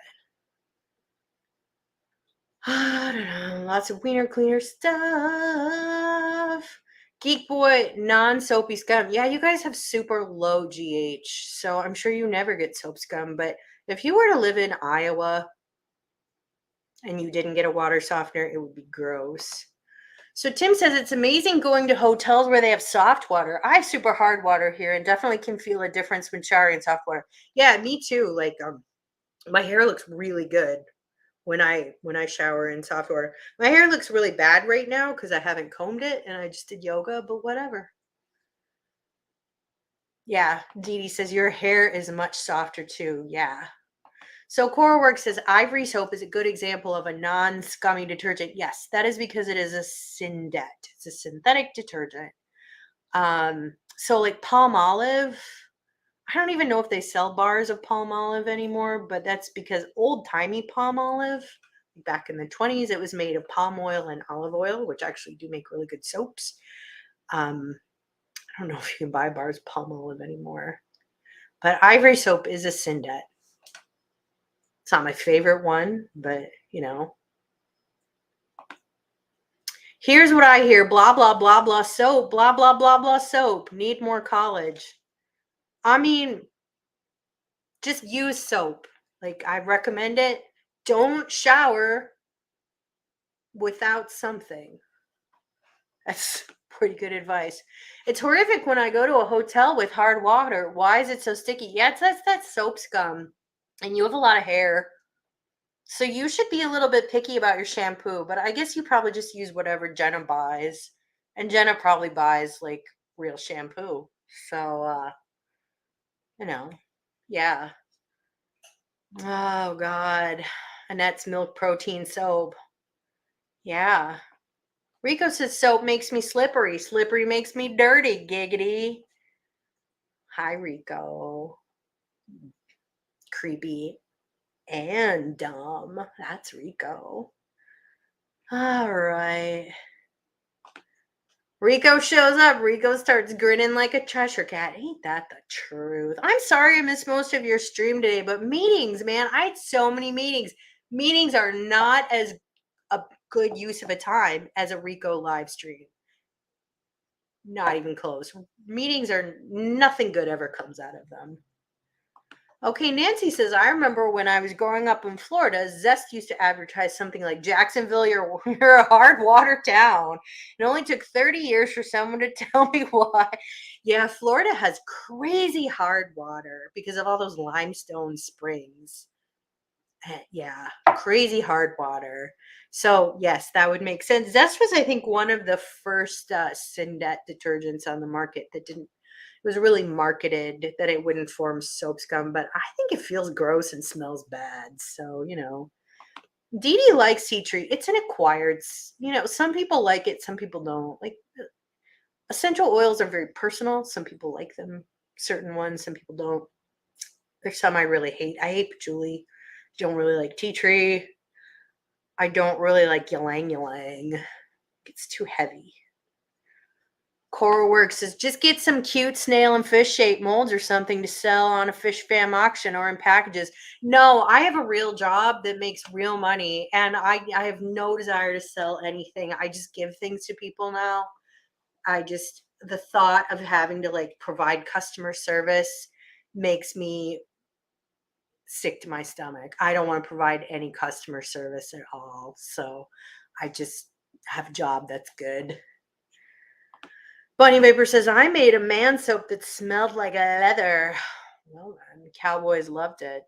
I don't know. Lots of wiener cleaner stuff. Geek Boy, non-soapy scum. Yeah, you guys have super low GH, so I'm sure you never get soap scum. But if you were to live in Iowa and you didn't get a water softener, it would be gross. So Tim says it's amazing going to hotels where they have soft water. I have super hard water here and definitely can feel a difference when showering in soft water. Yeah, me too. Like my hair looks really good when I shower in soft water. My hair looks really bad right now because I haven't combed it and I just did yoga, but whatever. Yeah, Dee Dee says your hair is much softer too. Yeah. So Corawork says Ivory soap is a good example of a non-scummy detergent. Yes, that is because it is a syndet. It's a synthetic detergent. So like palm olive, I don't even know if they sell bars of palm olive anymore, but that's because old-timey palm olive, back in the 20s, it was made of palm oil and olive oil, which actually do make really good soaps. I don't know if you can buy bars of palm olive anymore, but Ivory soap is a syndet. It's not my favorite one, but here's what I hear: blah blah blah blah soap, blah blah blah blah soap. Need more college. I mean, just use soap. Like, I recommend it. Don't shower without something. That's pretty good advice. It's horrific when I go to a hotel with hard water. Why is it so sticky? Yeah, that's that soap scum. And you have a lot of hair. So you should be a little bit picky about your shampoo, but I guess you probably just use whatever Jenna buys. And Jenna probably buys like real shampoo. So yeah. Oh God. Annette's milk protein soap. Yeah. Rico says soap makes me slippery. Slippery makes me dirty. Giggity. Hi, Rico. Creepy and dumb. That's Rico. All right. Rico shows up. Rico starts grinning like a Cheshire cat. Ain't that the truth? I'm sorry I missed most of your stream today, but meetings, man. I had so many meetings. Meetings are not as a good use of a time as a Rico live stream. Not even close. Meetings are nothing good ever comes out of them. Okay, Nancy says, I remember when I was growing up in Florida, Zest used to advertise something like Jacksonville, you're a hard water town. It only took 30 years for someone to tell me why. Yeah, Florida has crazy hard water because of all those limestone springs. Yeah, crazy hard water. So yes, that would make sense. Zest was, I think, one of the first syndet detergents on the market that didn't was really marketed that it wouldn't form soap scum, but I think it feels gross and smells bad. So, Dee Dee likes tea tree. It's an acquired, some people like it, some people don't. Like essential oils are very personal. Some people like them, certain ones, some people don't. There's some I really hate. I hate patchouli. Don't really like tea tree. I don't really like ylang ylang. It's too heavy. Coral Works says just get some cute snail and fish shaped molds or something to sell on a Fishfab auction or in packages. No, I have a real job that makes real money, and I have no desire to sell anything. I just give things to people now. The thought of having to like provide customer service makes me sick to my stomach. I don't want to provide any customer service at all. So I just have a job that's good. Bunny Vapor says, I made a man soap that smelled like leather. Well, then, cowboys loved it.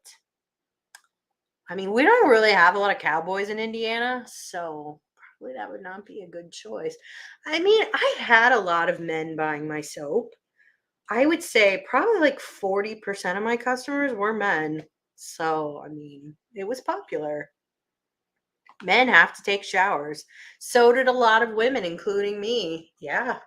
I mean, we don't really have a lot of cowboys in Indiana, so probably that would not be a good choice. I mean, I had a lot of men buying my soap. I would say probably like 40% of my customers were men. So, I mean, it was popular. Men have to take showers. So did a lot of women, including me. Yeah.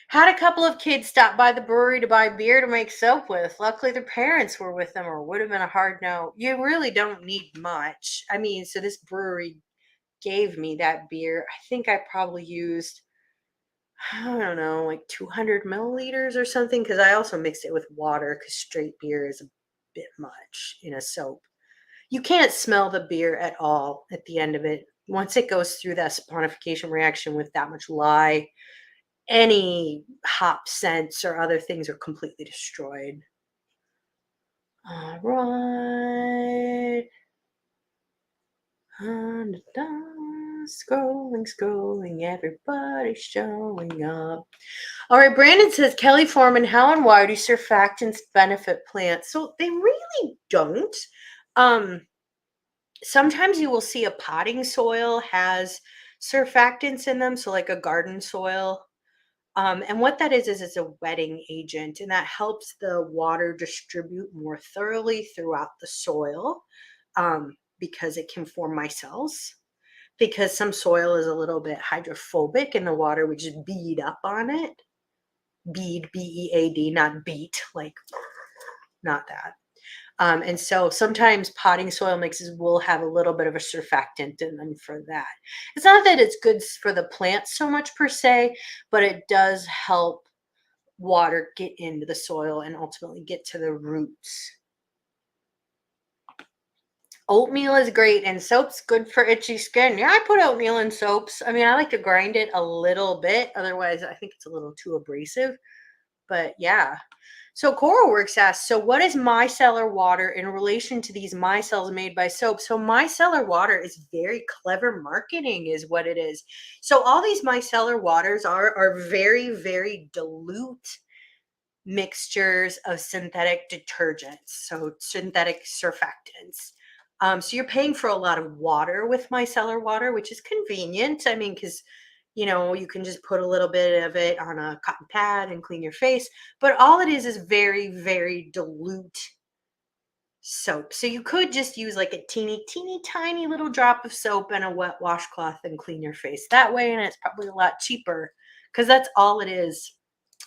Had a couple of kids stop by the brewery to buy beer to make soap with. Luckily, their parents were with them, or would have been a hard no. You really don't need much. I mean, so this brewery gave me that beer. I think I probably used, I don't know, like 200 milliliters or something, because I also mixed it with water because straight beer is a bit much in a soap. You can't smell the beer at all at the end of it. Once it goes through that saponification reaction with that much lye, any hop scents or other things are completely destroyed. All right. Scrolling, everybody's showing up. All right, Brandon says, Kelly Foreman, how and why do surfactants benefit plants? So they really don't. Sometimes you will see a potting soil has surfactants in them, so like a garden soil. And what that is it's a wetting agent, and that helps the water distribute more thoroughly throughout the soil because it can form micelles. Because some soil is a little bit hydrophobic and the water would just bead up on it. Bead, B-E-A-D, not beat, like not that. And so sometimes potting soil mixes will have a little bit of a surfactant in them for that. It's not that it's good for the plants so much per se, but it does help water get into the soil and ultimately get to the roots. Oatmeal is great and soap's good for itchy skin. Yeah, I put oatmeal in soaps. I mean, I like to grind it a little bit. Otherwise, I think it's a little too abrasive. But yeah. So Coralworks asks, so what is micellar water in relation to these micelles made by soap? So micellar water is very clever marketing is what it is. So all these micellar waters are very, very dilute mixtures of synthetic detergents, so synthetic surfactants. So you're paying for a lot of water with micellar water, which is convenient. I mean, because you can just put a little bit of it on a cotton pad and clean your face. But all it is very, very dilute soap. So you could just use like a teeny, teeny, tiny little drop of soap and a wet washcloth and clean your face that way. And it's probably a lot cheaper because that's all it is.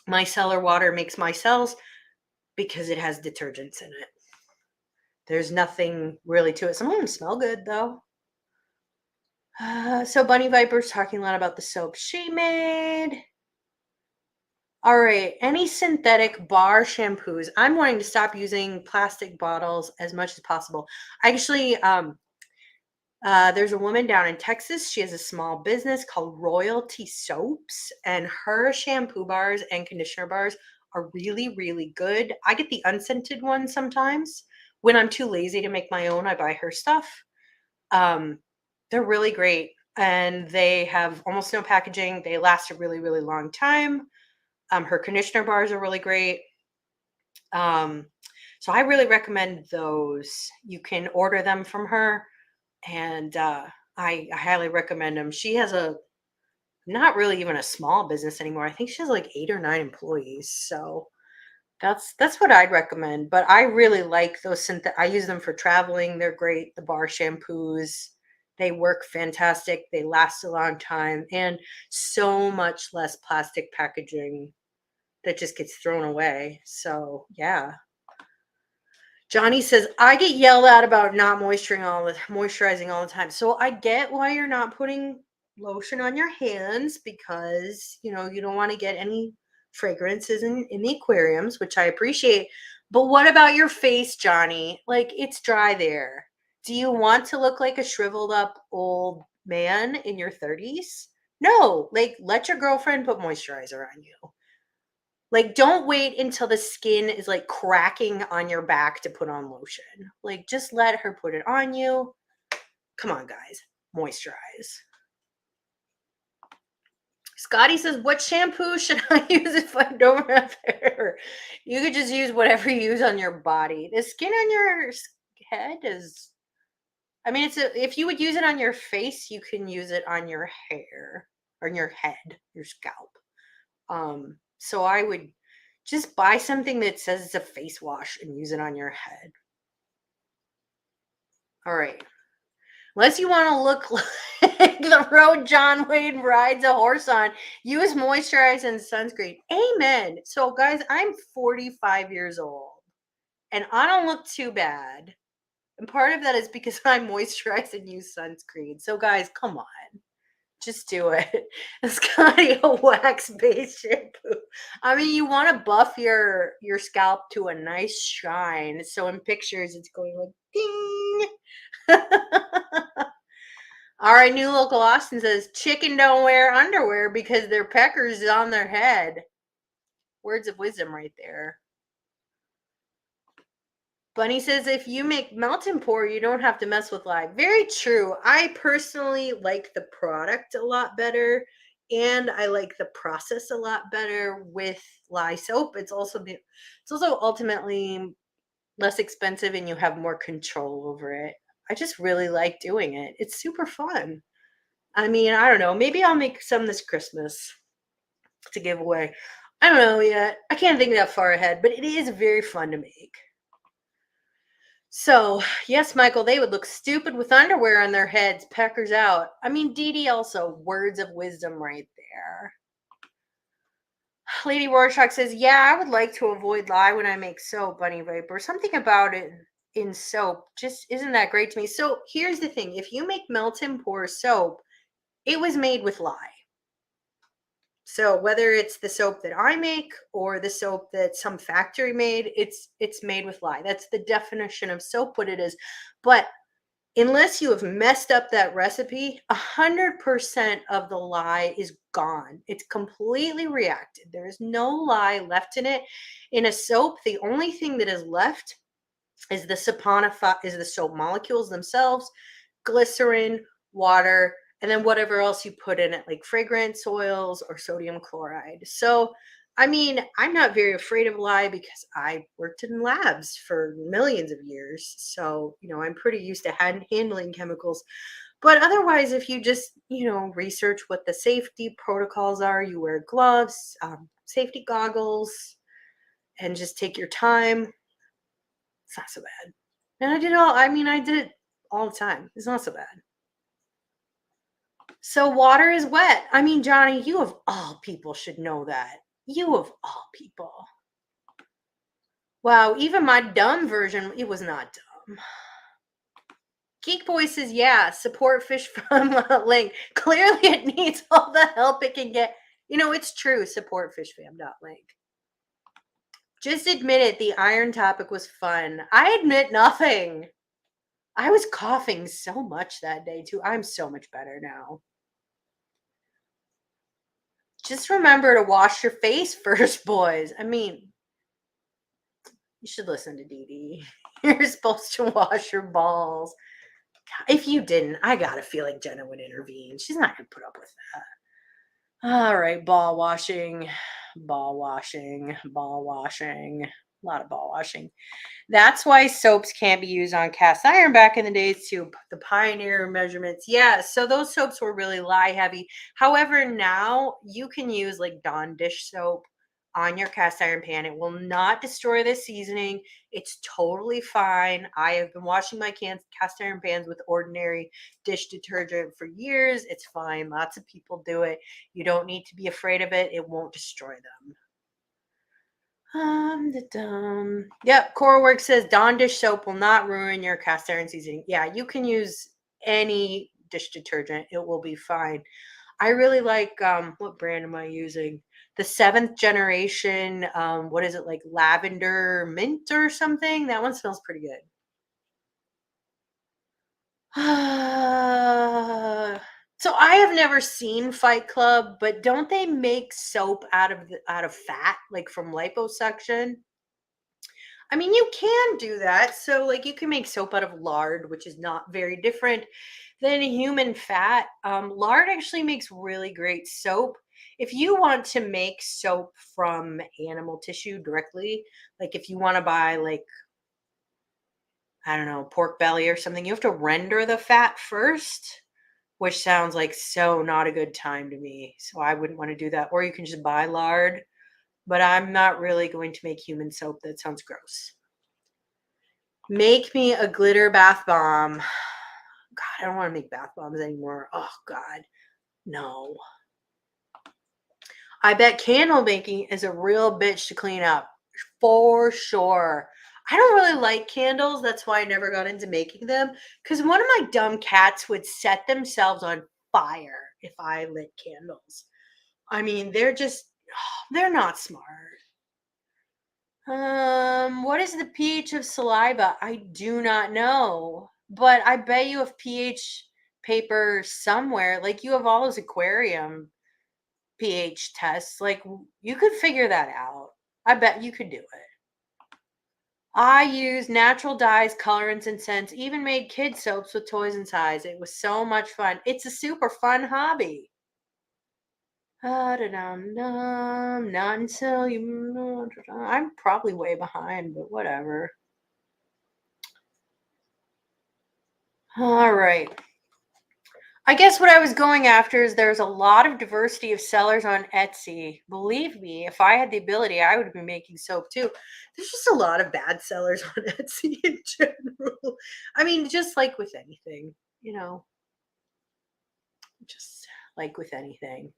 Micellar water makes micelles because it has detergents in it. There's nothing really to it. Some of them smell good though. So Bunny Viper's talking a lot about the soap she made. All right, any synthetic bar shampoos. I'm wanting to stop using plastic bottles as much as possible. Actually, there's a woman down in Texas. She has a small business called Royalty Soaps, and her shampoo bars and conditioner bars are really, really good. I get the unscented ones sometimes. When I'm too lazy to make my own, I buy her stuff. They're really great, and they have almost no packaging. They last a really, really long time. Her conditioner bars are really great. So I really recommend those. You can order them from her, and I highly recommend them. She has a not really even a small business anymore. I think she has like 8 or 9 employees. So that's what I'd recommend. But I really like those I use them for traveling. They're great. The bar shampoos, they work fantastic. They last a long time and so much less plastic packaging that just gets thrown away. So, yeah. Johnny says, I get yelled at about not moisturizing all the time. So I get why you're not putting lotion on your hands because, you don't want to get any fragrances in the aquariums, which I appreciate. But what about your face, Johnny? Like, it's dry there. Do you want to look like a shriveled up old man in your 30s? No, like, let your girlfriend put moisturizer on you. Like, don't wait until the skin is like cracking on your back to put on lotion. Like, just let her put it on you. Come on, guys, moisturize. Scotty says, what shampoo should I use if I don't have hair? You could just use whatever you use on your body. The skin on your head is, I mean, if you would use it on your face, you can use it on your hair or on your head, your scalp. So I would just buy something that says it's a face wash and use it on your head. All right. Unless you want to look like the road John Wayne rides a horse on, use moisturize and sunscreen. Amen. So, guys, I'm 45 years old and I don't look too bad. And part of that is because I moisturize and use sunscreen. So, guys, come on. Just do it. Scotty, a wax-based shampoo. I mean, you want to buff your scalp to a nice shine. So in pictures, it's going like ding. All right, New Local Austin says chicken don't wear underwear because their peckers is on their head. Words of wisdom right there. Bunny says if you make melt and pour, you don't have to mess with lye. Very true. I personally like the product a lot better, and I like the process a lot better with lye soap. It's also ultimately less expensive, and you have more control over it. I just really like doing it. It's super fun. I mean, I don't know. Maybe I'll make some this Christmas to give away. I don't know yet. I can't think that far ahead, but it is very fun to make. So, yes, Michael, they would look stupid with underwear on their heads, peckers out. I mean, Dee Dee also, words of wisdom right there. Lady Rorschach says, yeah, I would like to avoid lye when I make soap, Bunny Viper. Something about it in soap just isn't that great to me. So, here's the thing. If you make melt and pour soap, it was made with lye. So whether it's the soap that I make or the soap that some factory made, it's made with lye. That's the definition of soap, what it is. But unless you have messed up that recipe, 100% of the lye is gone. It's completely reacted. There is no lye left in it. In a soap, the only thing that is left is the soap molecules themselves, glycerin, water, and then whatever else you put in it, like fragrance oils or sodium chloride. So, I mean, I'm not very afraid of lye because I worked in labs for millions of years. So, I'm pretty used to handling chemicals. But otherwise, if you just, research what the safety protocols are, you wear gloves, safety goggles, and just take your time, it's not so bad. And I did it all the time. It's not so bad. So water is wet. I mean, Johnny, you of all people should know that. You of all people. Wow, even my dumb version, it was not dumb. Geek Boy says, yeah, support Fishfab link. Clearly it needs all the help it can get. It's true. Support Fishfab.link. Just admit it. The iron topic was fun. I admit nothing. I was coughing so much that day, too. I'm so much better now. Just remember to wash your face first, boys. I mean, you should listen to Dee Dee. You're supposed to wash your balls. If you didn't, I gotta feel like Jenna would intervene. She's not gonna put up with that. All right, ball washing, ball washing, ball washing. A lot of ball washing. That's why soaps can't be used on cast iron back in the days too. The pioneer measurements. Yeah, so those soaps were really lye heavy. However, now you can use like Dawn dish soap on your cast iron pan. It will not destroy the seasoning. It's totally fine. I have been washing my cast iron pans with ordinary dish detergent for years. It's fine. Lots of people do it. You don't need to be afraid of it. It won't destroy them. Yep, Corework says Dawn dish soap will not ruin your cast iron seasoning. Yeah, you can use any dish detergent. It will be fine. I really like what brand am I using? The seventh generation, what is it, like lavender mint or something? That one smells pretty good. So I have never seen Fight Club, but don't they make soap out of fat, like from liposuction? I mean, you can do that. So, like, you can make soap out of lard, which is not very different than human fat. Lard actually makes really great soap. If you want to make soap from animal tissue directly, like if you want to buy, like, I don't know, pork belly or something, you have to render the fat first, which sounds like so not a good time to me. So, I wouldn't want to do that. Or you can just buy lard, but I'm not really going to make human soap. That sounds gross. Make me a glitter bath bomb. God, I don't want to make bath bombs anymore. Oh God, no. I bet candle making is a real bitch to clean up for sure. I don't really like candles. That's why I never got into making them. Because one of my dumb cats would set themselves on fire if I lit candles. I mean, they're just, they're not smart. What is the pH of saliva? I do not know, but I bet you have pH paper somewhere. Like you have all those aquarium pH tests. Like you could figure that out. I bet you could do it. I use natural dyes, colorants, and scents. Even made kid soaps with toys inside. It was so much fun. It's a super fun hobby. Not until you. I'm probably way behind, but whatever. All right. I guess what I was going after is there's a lot of diversity of sellers on Etsy. Believe me, if I had the ability, I would be making soap too. There's just a lot of bad sellers on Etsy in general. I mean, just like with anything, you know, just like with anything.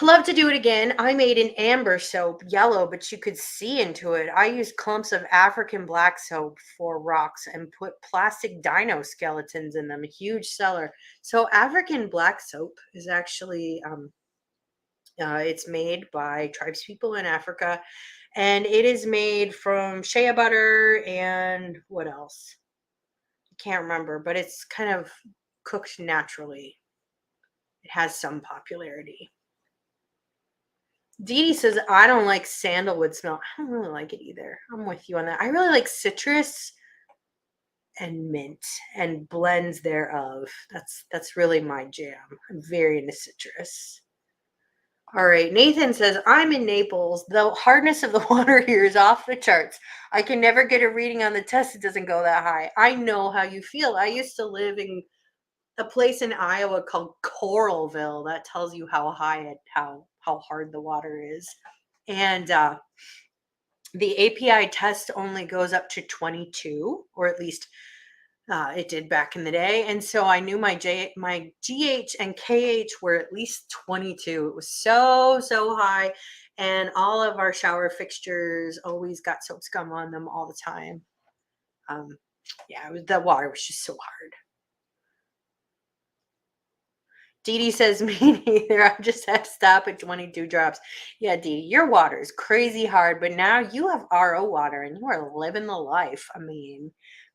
Love to do it again. I made an amber soap, yellow, but you could see into it. I used clumps of African black soap for rocks and put plastic dino skeletons in them. A huge seller. So African black soap is actually it's made by tribes people in Africa, and it is made from shea butter and what else? I can't remember, but it's kind of cooked naturally. It has some popularity. Dee Dee says, I don't like sandalwood smell. I don't really like it either. I'm with you on that. I really like citrus and mint and blends thereof. That's really my jam. I'm very into citrus. All right. Nathan says, I'm in Naples. The hardness of the water here is off the charts. I can never get a reading on the test. It doesn't go that high. I know how you feel. I used to live in a place in Iowa called Coralville. That tells you how how hard the water is. And the API test only goes up to 22, or at least it did back in the day. And so I knew my GH and KH were at least 22. It was so high, and all of our shower fixtures always got soap scum on them all the time. Um, yeah, the water was just so hard. Dee Dee says, me neither. I just had to stop at 22 drops. Yeah, Dee Dee, your water is crazy hard, but now you have RO water and you are living the life. I mean,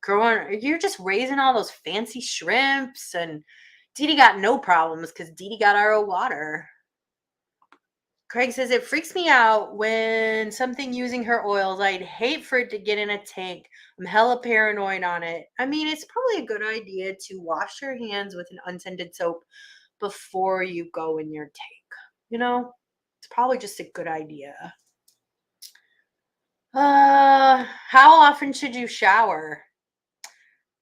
you're just raising all those fancy shrimps, and Dee Dee got no problems because Dee Dee got RO water. Craig says, it freaks me out when something using her oils. I'd hate for it to get in a tank. I'm hella paranoid on it. I mean, it's probably a good idea to wash your hands with an unscented soap before you go in your tank. You know, it's probably just a good idea. How often should you shower?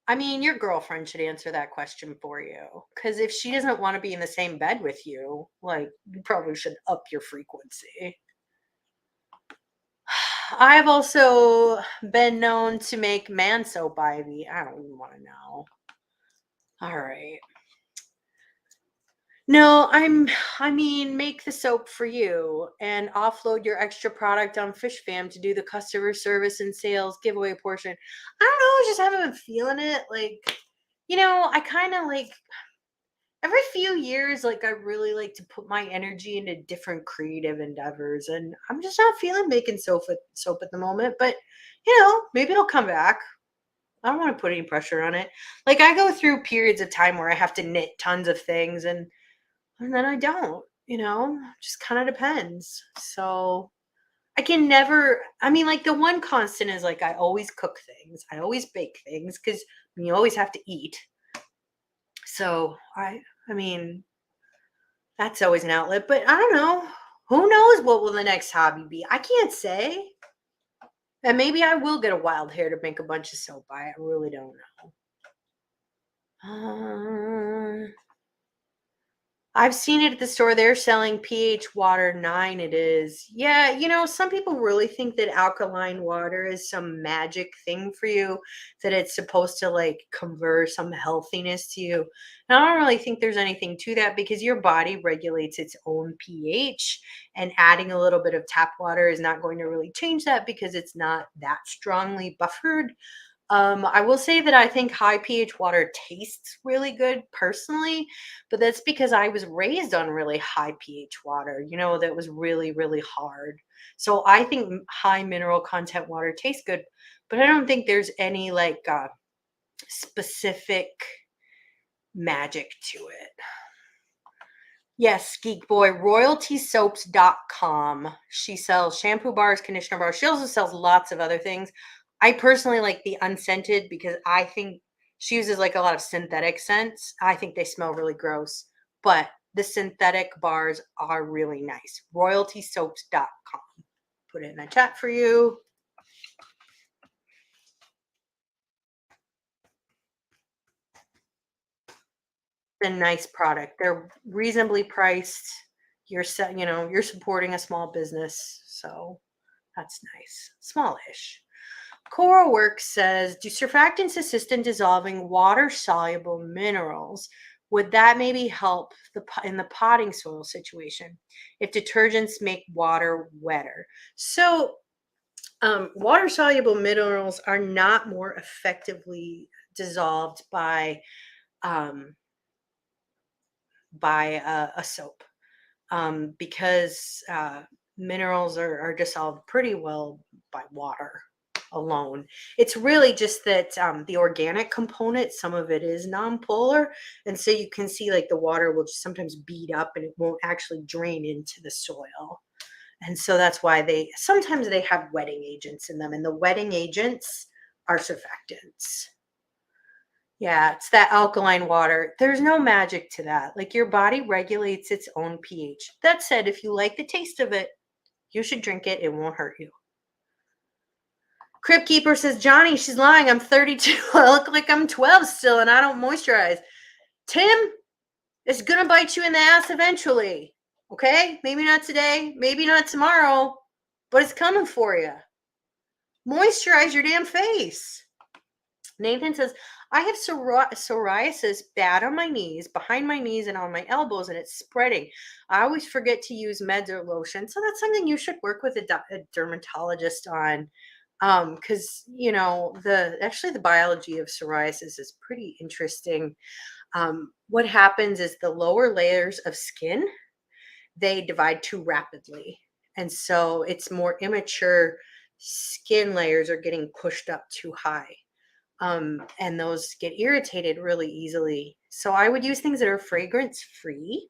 I mean, your girlfriend should answer that question for you. Because if she doesn't want to be in the same bed with you, like, you probably should up your frequency. I've also been known to make man soap, Ivy. I don't even want to know. All right. No, I mean, make the soap for you and offload your extra product on Fishfam to do the customer service and sales giveaway portion. I don't know, I just haven't been feeling it. Like, I kind of like every few years, like I really like to put my energy into different creative endeavors, and I'm just not feeling making soap at the moment. But maybe it'll come back. I don't want to put any pressure on it. Like I go through periods of time where I have to knit tons of things, and then I don't. Just kind of depends. So I can never. I mean, like the one constant is like I always cook things. I always bake things because you always have to eat. So I mean, that's always an outlet, but I don't know. Who knows what will the next hobby be? I can't say. And maybe I will get a wild hair to make a bunch of soap. I really don't know. I've seen it at the store. They're selling pH water 9 it is. Yeah, some people really think that alkaline water is some magic thing for you, that it's supposed to like convert some healthiness to you. And I don't really think there's anything to that because your body regulates its own pH, and adding a little bit of tap water is not going to really change that because it's not that strongly buffered. I will say that I think high pH water tastes really good personally, but that's because I was raised on really high pH water, that was really, really hard. So I think high mineral content water tastes good, but I don't think there's any like specific magic to it. Yes, Geek Boy, royaltysoaps.com. She sells shampoo bars, conditioner bars. She also sells lots of other things. I personally like the unscented because I think she uses like a lot of synthetic scents. I think they smell really gross, but the synthetic bars are really nice. Royaltysoaps.com. Put it in the chat for you. A nice product. They're reasonably priced. You're supporting a small business, so that's nice. Smallish. Coral Works says, do surfactants assist in dissolving water-soluble minerals? Would that maybe help in the potting soil situation if detergents make water wetter? So, water-soluble minerals are not more effectively dissolved um, by a soap, because minerals are dissolved pretty well by water alone. It's really just that the organic component, some of it is non-polar, and so you can see like the water will just sometimes bead up and it won't actually drain into the soil. And so that's why sometimes they have wetting agents in them, and the wetting agents are surfactants. Yeah, it's that alkaline water. There's no magic to that. Like your body regulates its own pH. That said, if you like the taste of it, you should drink it. It won't hurt you. Crypt Keeper says, Johnny, she's lying. I'm 32. I look like I'm 12 still, and I don't moisturize. Tim, it's going to bite you in the ass eventually. Okay? Maybe not today. Maybe not tomorrow. But it's coming for you. Moisturize your damn face. Nathan says, I have psoriasis bad on my knees, behind my knees, and on my elbows, and it's spreading. I always forget to use meds or lotion. So that's something you should work with a dermatologist on. Because the biology of psoriasis is pretty interesting. What happens is the lower layers of skin, they divide too rapidly. And so it's more immature skin layers are getting pushed up too high. And those get irritated really easily. So I would use things that are fragrance free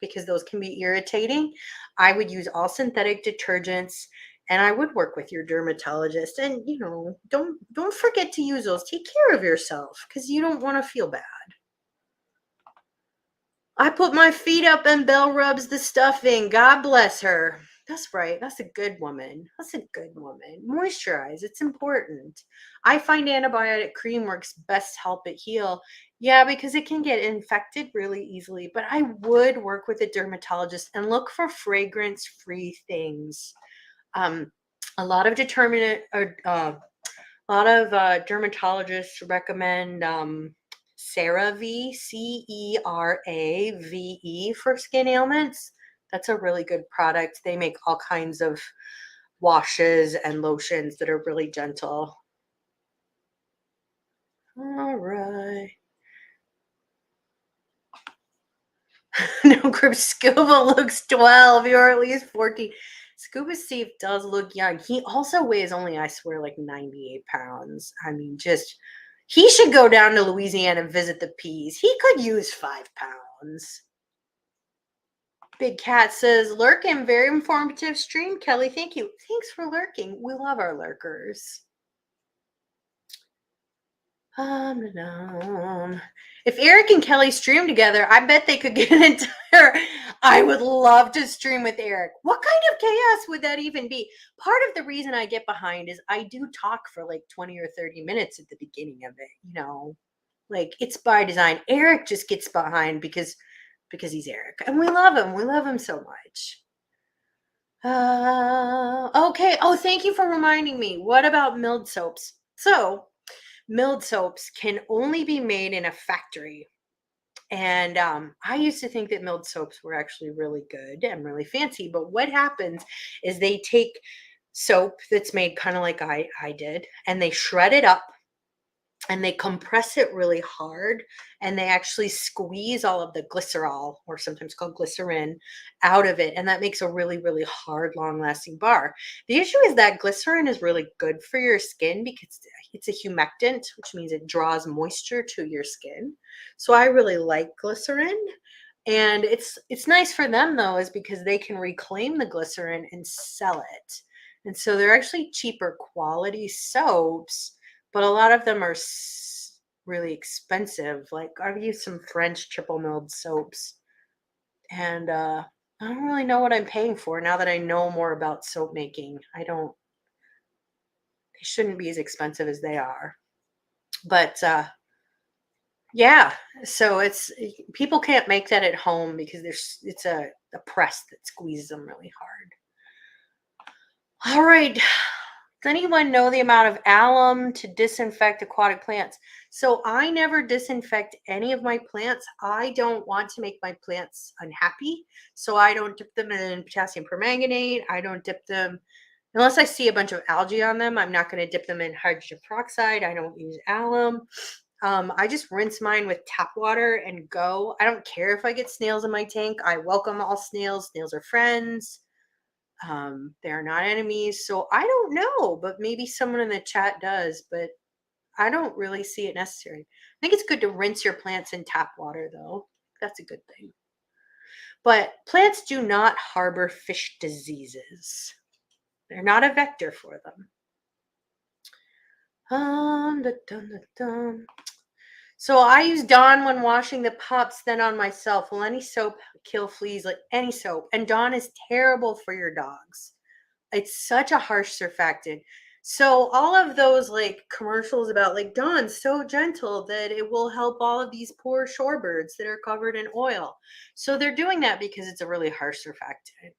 because those can be irritating. I would use all synthetic detergents, and I would work with your dermatologist. And don't forget to use those. Take care of yourself because you don't want to feel bad. I put my feet up and Belle rubs the stuffing. God bless her. That's right. That's a good woman. That's a good woman. Moisturize. It's important. I find antibiotic cream works best to help it heal. Yeah, because it can get infected really easily. But I would work with a dermatologist and look for fragrance-free things. Um, a lot of determinant or a lot of dermatologists recommend CeraVe, CeraVe for skin ailments. That's a really good product. They make all kinds of washes and lotions that are really gentle. All right. No, Crypt Scuba looks 12. You're at least 14. Scuba Steve does look young. He also weighs only, I swear, like 98 pounds. I mean, just he should go down to Louisiana and visit the Peas. He could use 5 pounds. Big Cat says, lurking, very informative stream, Kelly. Thank you. Thanks for lurking. We love our lurkers. If Eric and Kelly stream together, I bet they could get an entire. I would love to stream with Eric. What kind of chaos would that even be? Part of the reason I get behind is I do talk for like 20 or 30 minutes at the beginning of it, like it's by design. Eric just gets behind because he's Eric and we love him. We love him so much. Okay. Oh, thank you for reminding me. What about milled soaps? So, milled soaps can only be made in a factory. And I used to think that milled soaps were actually really good and really fancy. But what happens is they take soap that's made kind of like I did, and they shred it up and they compress it really hard, and they actually squeeze all of the glycerol, or sometimes called glycerin, out of it, and that makes a really really hard long lasting bar. The issue is that glycerin is really good for your skin because it's a humectant, which means it draws moisture to your skin. So I really like glycerin, and it's nice for them though, is because they can reclaim the glycerin and sell it, and so they're actually cheaper quality soaps, but a lot of them are really expensive. Like I've used some French triple milled soaps, and I don't really know what I'm paying for now that I know more about soap making. I don't. They shouldn't be as expensive as they are, but yeah. So people can't make that at home because it's a press that squeezes them really hard. All right. Does anyone know the amount of alum to disinfect aquatic plants? So I never disinfect any of my plants. I don't want to make my plants unhappy. So I don't dip them in potassium permanganate. I don't dip them unless I see a bunch of algae on them. I'm not going to dip them in hydrogen peroxide. I don't use alum. I just rinse mine with tap water and go. I don't care if I get snails in my tank. I welcome all snails. Snails are friends. They're not enemies. So I don't know, but maybe someone in the chat does, but I don't really see it necessary. I think it's good to rinse your plants in tap water though. That's a good thing. But plants do not harbor fish diseases. They're not a vector for them. Dun, dun, dun. So I use Dawn when washing the pups, then on myself. Will any soap kill fleas? Like any soap. And Dawn is terrible for your dogs. It's such a harsh surfactant. So all of those like commercials about like Dawn's so gentle that it will help all of these poor shorebirds that are covered in oil. So they're doing that because it's a really harsh surfactant.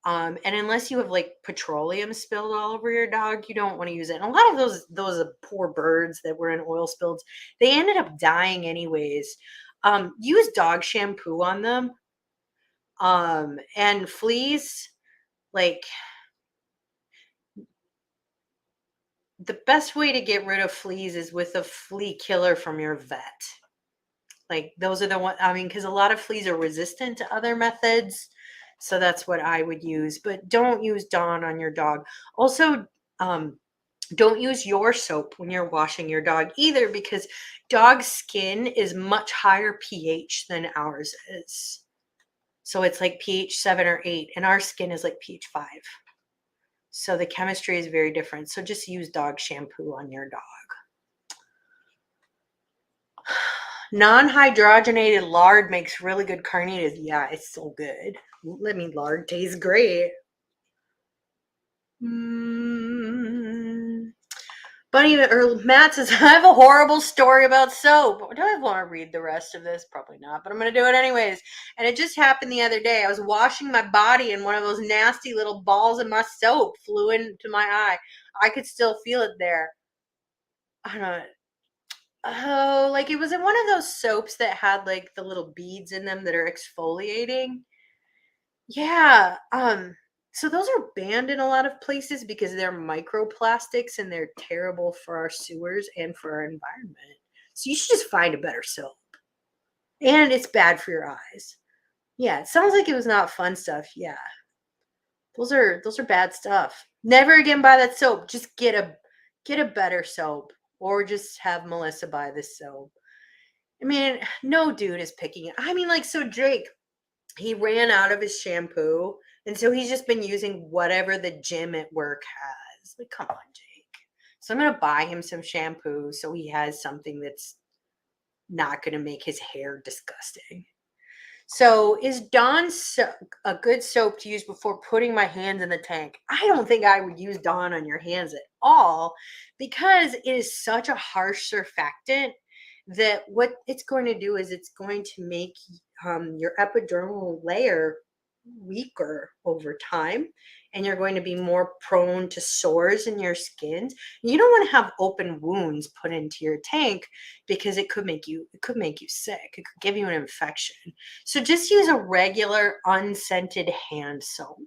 And unless you have like petroleum spilled all over your dog, you don't want to use it. And a lot of those poor birds that were in oil spills, they ended up dying anyways. Use dog shampoo on them. And fleas, like the best way to get rid of fleas is with a flea killer from your vet. Like those are the one. I mean, because a lot of fleas are resistant to other methods. So that's what I would use. But don't use Dawn on your dog. Also, don't use your soap when you're washing your dog either, because dog skin is much higher pH than ours is. So it's like pH 7 or 8, and our skin is like pH 5. So the chemistry is very different. So just use dog shampoo on your dog. Non-hydrogenated lard makes really good carnitas. Yeah, it's so good. I mean, lard tastes great. Bunny or Matt says, I have a horrible story about soap. Do I want to read the rest of this? Probably not, but I'm going to do it anyways. And it just happened the other day. I was washing my body and one of those nasty little balls of my soap flew into my eye. I could still feel it there. I don't know. Oh, like it was in one of those soaps that had like the little beads in them that are exfoliating. Yeah. So those are banned in a lot of places because they're microplastics and they're terrible for our sewers and for our environment. So you should just find a better soap. And it's bad for your eyes. Yeah, it sounds like it was not fun stuff. Yeah. Those are bad stuff. Never again buy that soap. Just get a better soap or just have Melissa buy this soap. I mean, no dude is picking it. I mean, like, so Drake, he ran out of his shampoo, and so he's just been using whatever the gym at work has. Like, come on, Jake. So I'm gonna buy him some shampoo so he has something that's not gonna make his hair disgusting. So, is Dawn a good soap to use before putting my hands in the tank? I don't think I would use Dawn on your hands at all because it is such a harsh surfactant that what it's going to do is it's going to make your epidermal layer weaker over time, and you're going to be more prone to sores in your skin. You don't want to have open wounds put into your tank because it could make you sick. It could give you an infection. So just use a regular unscented hand soap,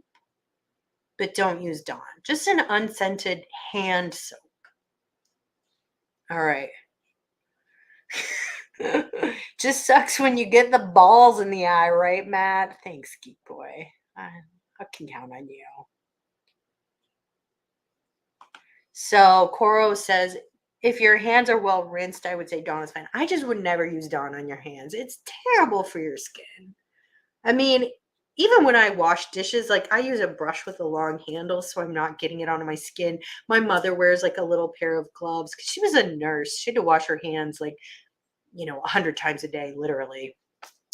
but don't use Dawn. Just an unscented hand soap. All right. Just sucks when you get the balls in the eye, right, Matt? Thanks, Geek Boy. I can count on you. So Coro says, if your hands are well rinsed, I would say Dawn is fine. I just would never use Dawn on your hands. It's terrible for your skin. I mean, even when I wash dishes, like I use a brush with a long handle so I'm not getting it onto my skin. My mother wears like a little pair of gloves because she was a nurse. She had to wash her hands like, 100 times a day, literally.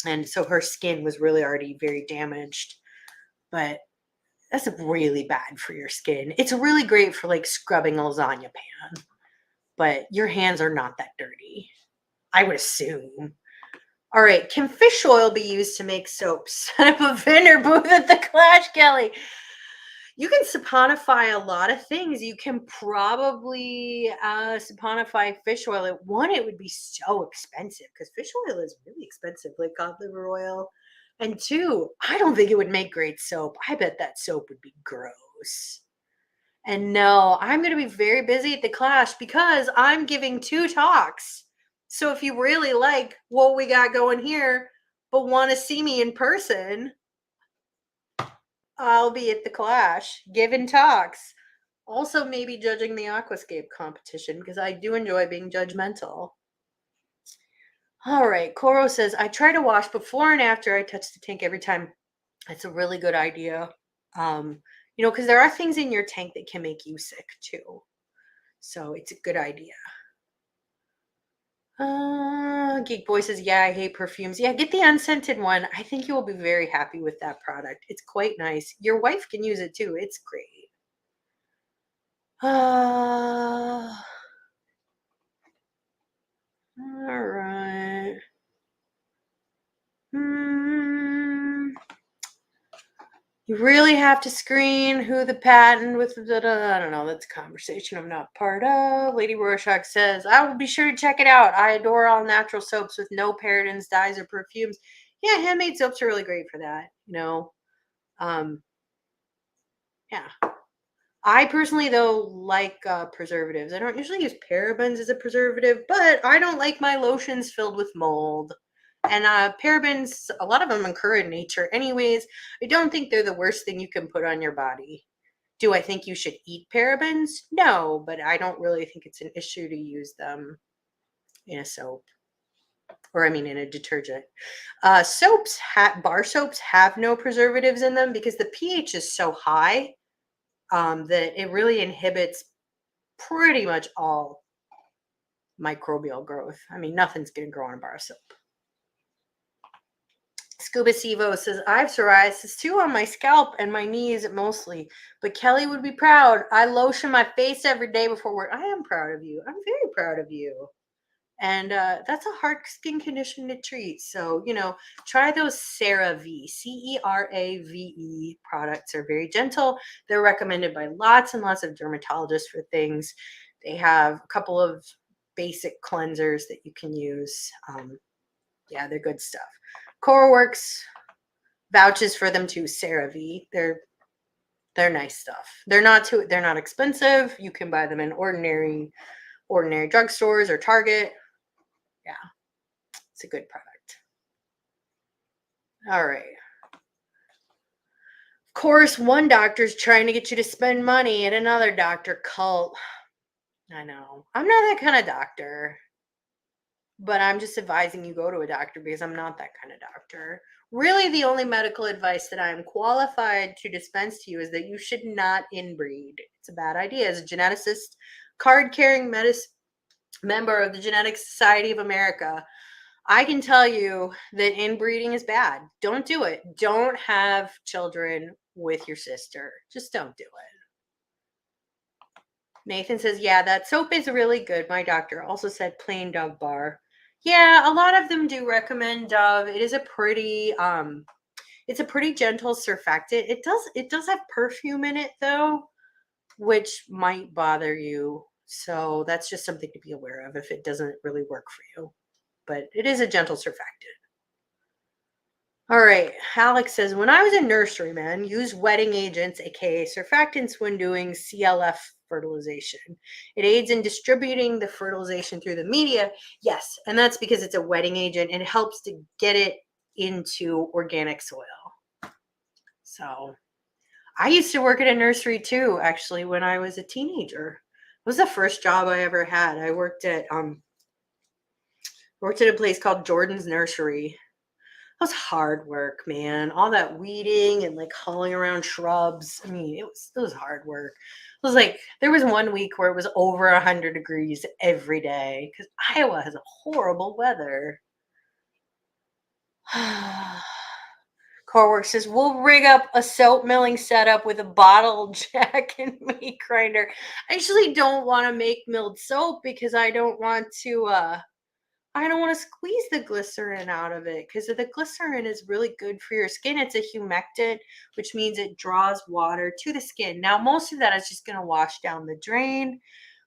And so her skin was really already very damaged. But that's really bad for your skin. It's really great for like scrubbing a lasagna pan, but your hands are not that dirty, I would assume. All right, can fish oil be used to make soap? Set up a vendor booth at the Clash, Kelly. You can saponify a lot of things. You can probably saponify fish oil. One, it would be so expensive because fish oil is really expensive, like cod liver oil. And two, I don't think it would make great soap. I bet that soap would be gross. And no, I'm going to be very busy at the Clash because I'm giving 2 talks. So if you really like what we got going here, but want to see me in person, I'll be at the Clash giving talks. Also, maybe judging the aquascape competition because I do enjoy being judgmental. All right, Coro says, I try to wash before and after I touch the tank every time. That's a really good idea. Because there are things in your tank that can make you sick too. So it's a good idea. Geek Boy says, yeah, I hate perfumes. Yeah, get the unscented one. I think you will be very happy with that product. It's quite nice. Your wife can use it too. It's great. All right. You really have to screen who the patent with the I don't know. That's a conversation I'm not part of. Lady Rorschach says, I will be sure to check it out. I adore all natural soaps with no parabens, dyes, or perfumes. Yeah, handmade soaps are really great for that. Yeah. I personally, though, like preservatives. I don't usually use parabens as a preservative, but I don't like my lotions filled with mold. And parabens, a lot of them occur in nature anyways. I don't think they're the worst thing you can put on your body. Do I think you should eat parabens? No, but I don't really think it's an issue to use them in a soap. Or, I mean, in a detergent. Bar soaps have no preservatives in them because the pH is so high that it really inhibits pretty much all microbial growth. I mean, nothing's going to grow on a bar of soap. Scuba Sivo says, I have psoriasis too on my scalp and my knees mostly, but Kelly would be proud. I lotion my face every day before work. I am proud of you. I'm very proud of you. And that's a hard skin condition to treat. So, try those CeraVe, CERAVE products. Are very gentle. They're recommended by lots and lots of dermatologists for things. They have a couple of basic cleansers that you can use. Yeah, they're good stuff. CoreWorks vouches for them too. CeraVe, they're nice stuff. They're not expensive. You can buy them in ordinary drugstores or Target. Yeah, it's a good product. All right. Of course, one doctor's trying to get you to spend money at another doctor cult. I know. I'm not that kind of doctor. But I'm just advising you go to a doctor because I'm not that kind of doctor. Really, the only medical advice that I am qualified to dispense to you is that you should not inbreed. It's a bad idea. As a geneticist, card-carrying member of the Genetic Society of America, I can tell you that inbreeding is bad. Don't do it. Don't have children with your sister. Just don't do it. Nathan says, yeah, that soap is really good. My doctor also said plain Dove bar. Yeah, a lot of them do recommend Dove. It is a pretty it's a pretty gentle surfactant. It does have perfume in it though, which might bother you. So that's just something to be aware of if it doesn't really work for you. But it is a gentle surfactant. All right, Alex says, when I was a nurseryman, used wetting agents, aka surfactants, when doing CLF fertilization. It aids in distributing the fertilization through the media. Yes, and that's because it's a wetting agent and it helps to get it into organic soil. So I used to work at a nursery too, actually, when I was a teenager. It was the first job I ever had. I worked at a place called Jordan's Nursery. It was hard work, man. All that weeding and like hauling around shrubs. I mean, it was hard work. It was like there was one week where it was over 100 degrees every day because Iowa has a horrible weather. Corework says we'll rig up a soap milling setup with a bottle jack and meat grinder. I actually don't want to make milled soap because I don't want to squeeze the glycerin out of it because the glycerin is really good for your skin. It's a humectant, which means it draws water to the skin. Now, most of that is just going to wash down the drain.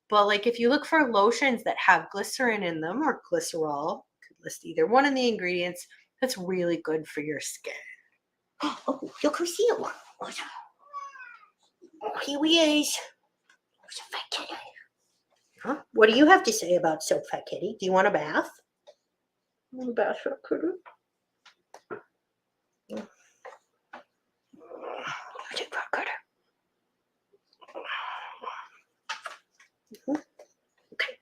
But like if you look for lotions that have glycerin in them or glycerol, could list either one of the ingredients, that's really good for your skin. Oh, look who's here. Oh, here he is. Fat kitty. Huh? What do you have to say about soap, Fat Kitty? Do you want a bath? Bath, Fat Kitty? Okay.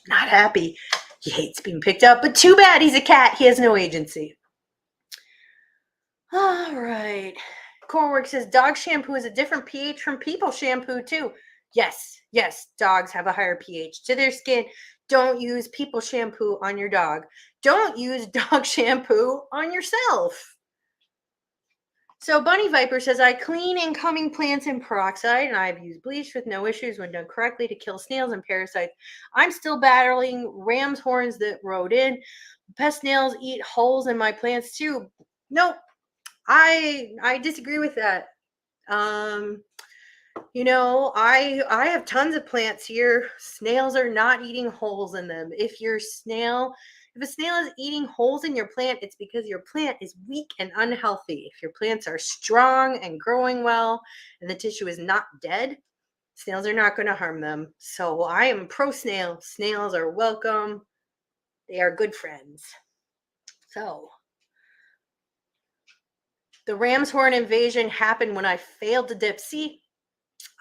Not happy. He hates being picked up, but too bad he's a cat. He has no agency. All right. Corework says dog shampoo is a different pH from people shampoo too. Yes, dogs have a higher pH to their skin. Don't use people shampoo on your dog. Don't use dog shampoo on yourself. So Bunny Viper says, I clean incoming plants in peroxide and I've used bleach with no issues when done correctly to kill snails and parasites. I'm still battling ram's horns that rode in. Pest snails eat holes in my plants too. Nope. I disagree with that. I have tons of plants here. Snails are not eating holes in them. If a snail is eating holes in your plant, it's because your plant is weak and unhealthy. If your plants are strong and growing well and the tissue is not dead, snails are not going to harm them. So I am pro snail. Snails are welcome. They are good friends. So the ram's horn invasion happened when I failed to dip. See,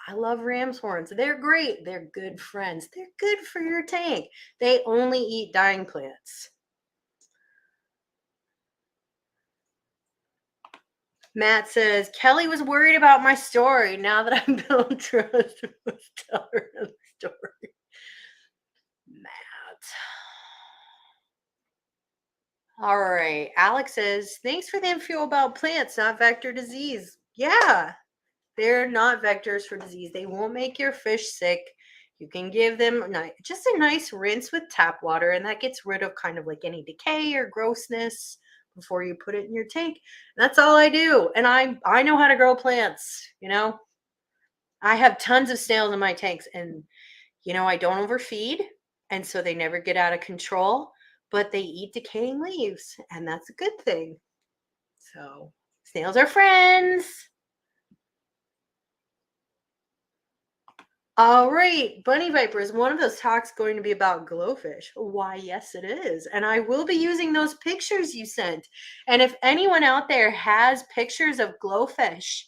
I love ram's horns. They're great. They're good friends. They're good for your tank. They only eat dying plants. Matt says, Kelly was worried about my story. Now that I'm built trust, I must tell her the story. Matt. All right. Alex says, thanks for the info about plants, not vector disease. Yeah, they're not vectors for disease. They won't make your fish sick. You can give them just a nice rinse with tap water, and that gets rid of kind of like any decay or grossness before you put it in your tank. That's all I do. And I know how to grow plants, you know. I have tons of snails in my tanks, and I don't overfeed, and so they never get out of control, but they eat decaying leaves, and that's a good thing. So, snails are friends. All right, Bunny Viper, is one of those talks going to be about glowfish? Why, yes, it is. And I will be using those pictures you sent. And if anyone out there has pictures of glowfish,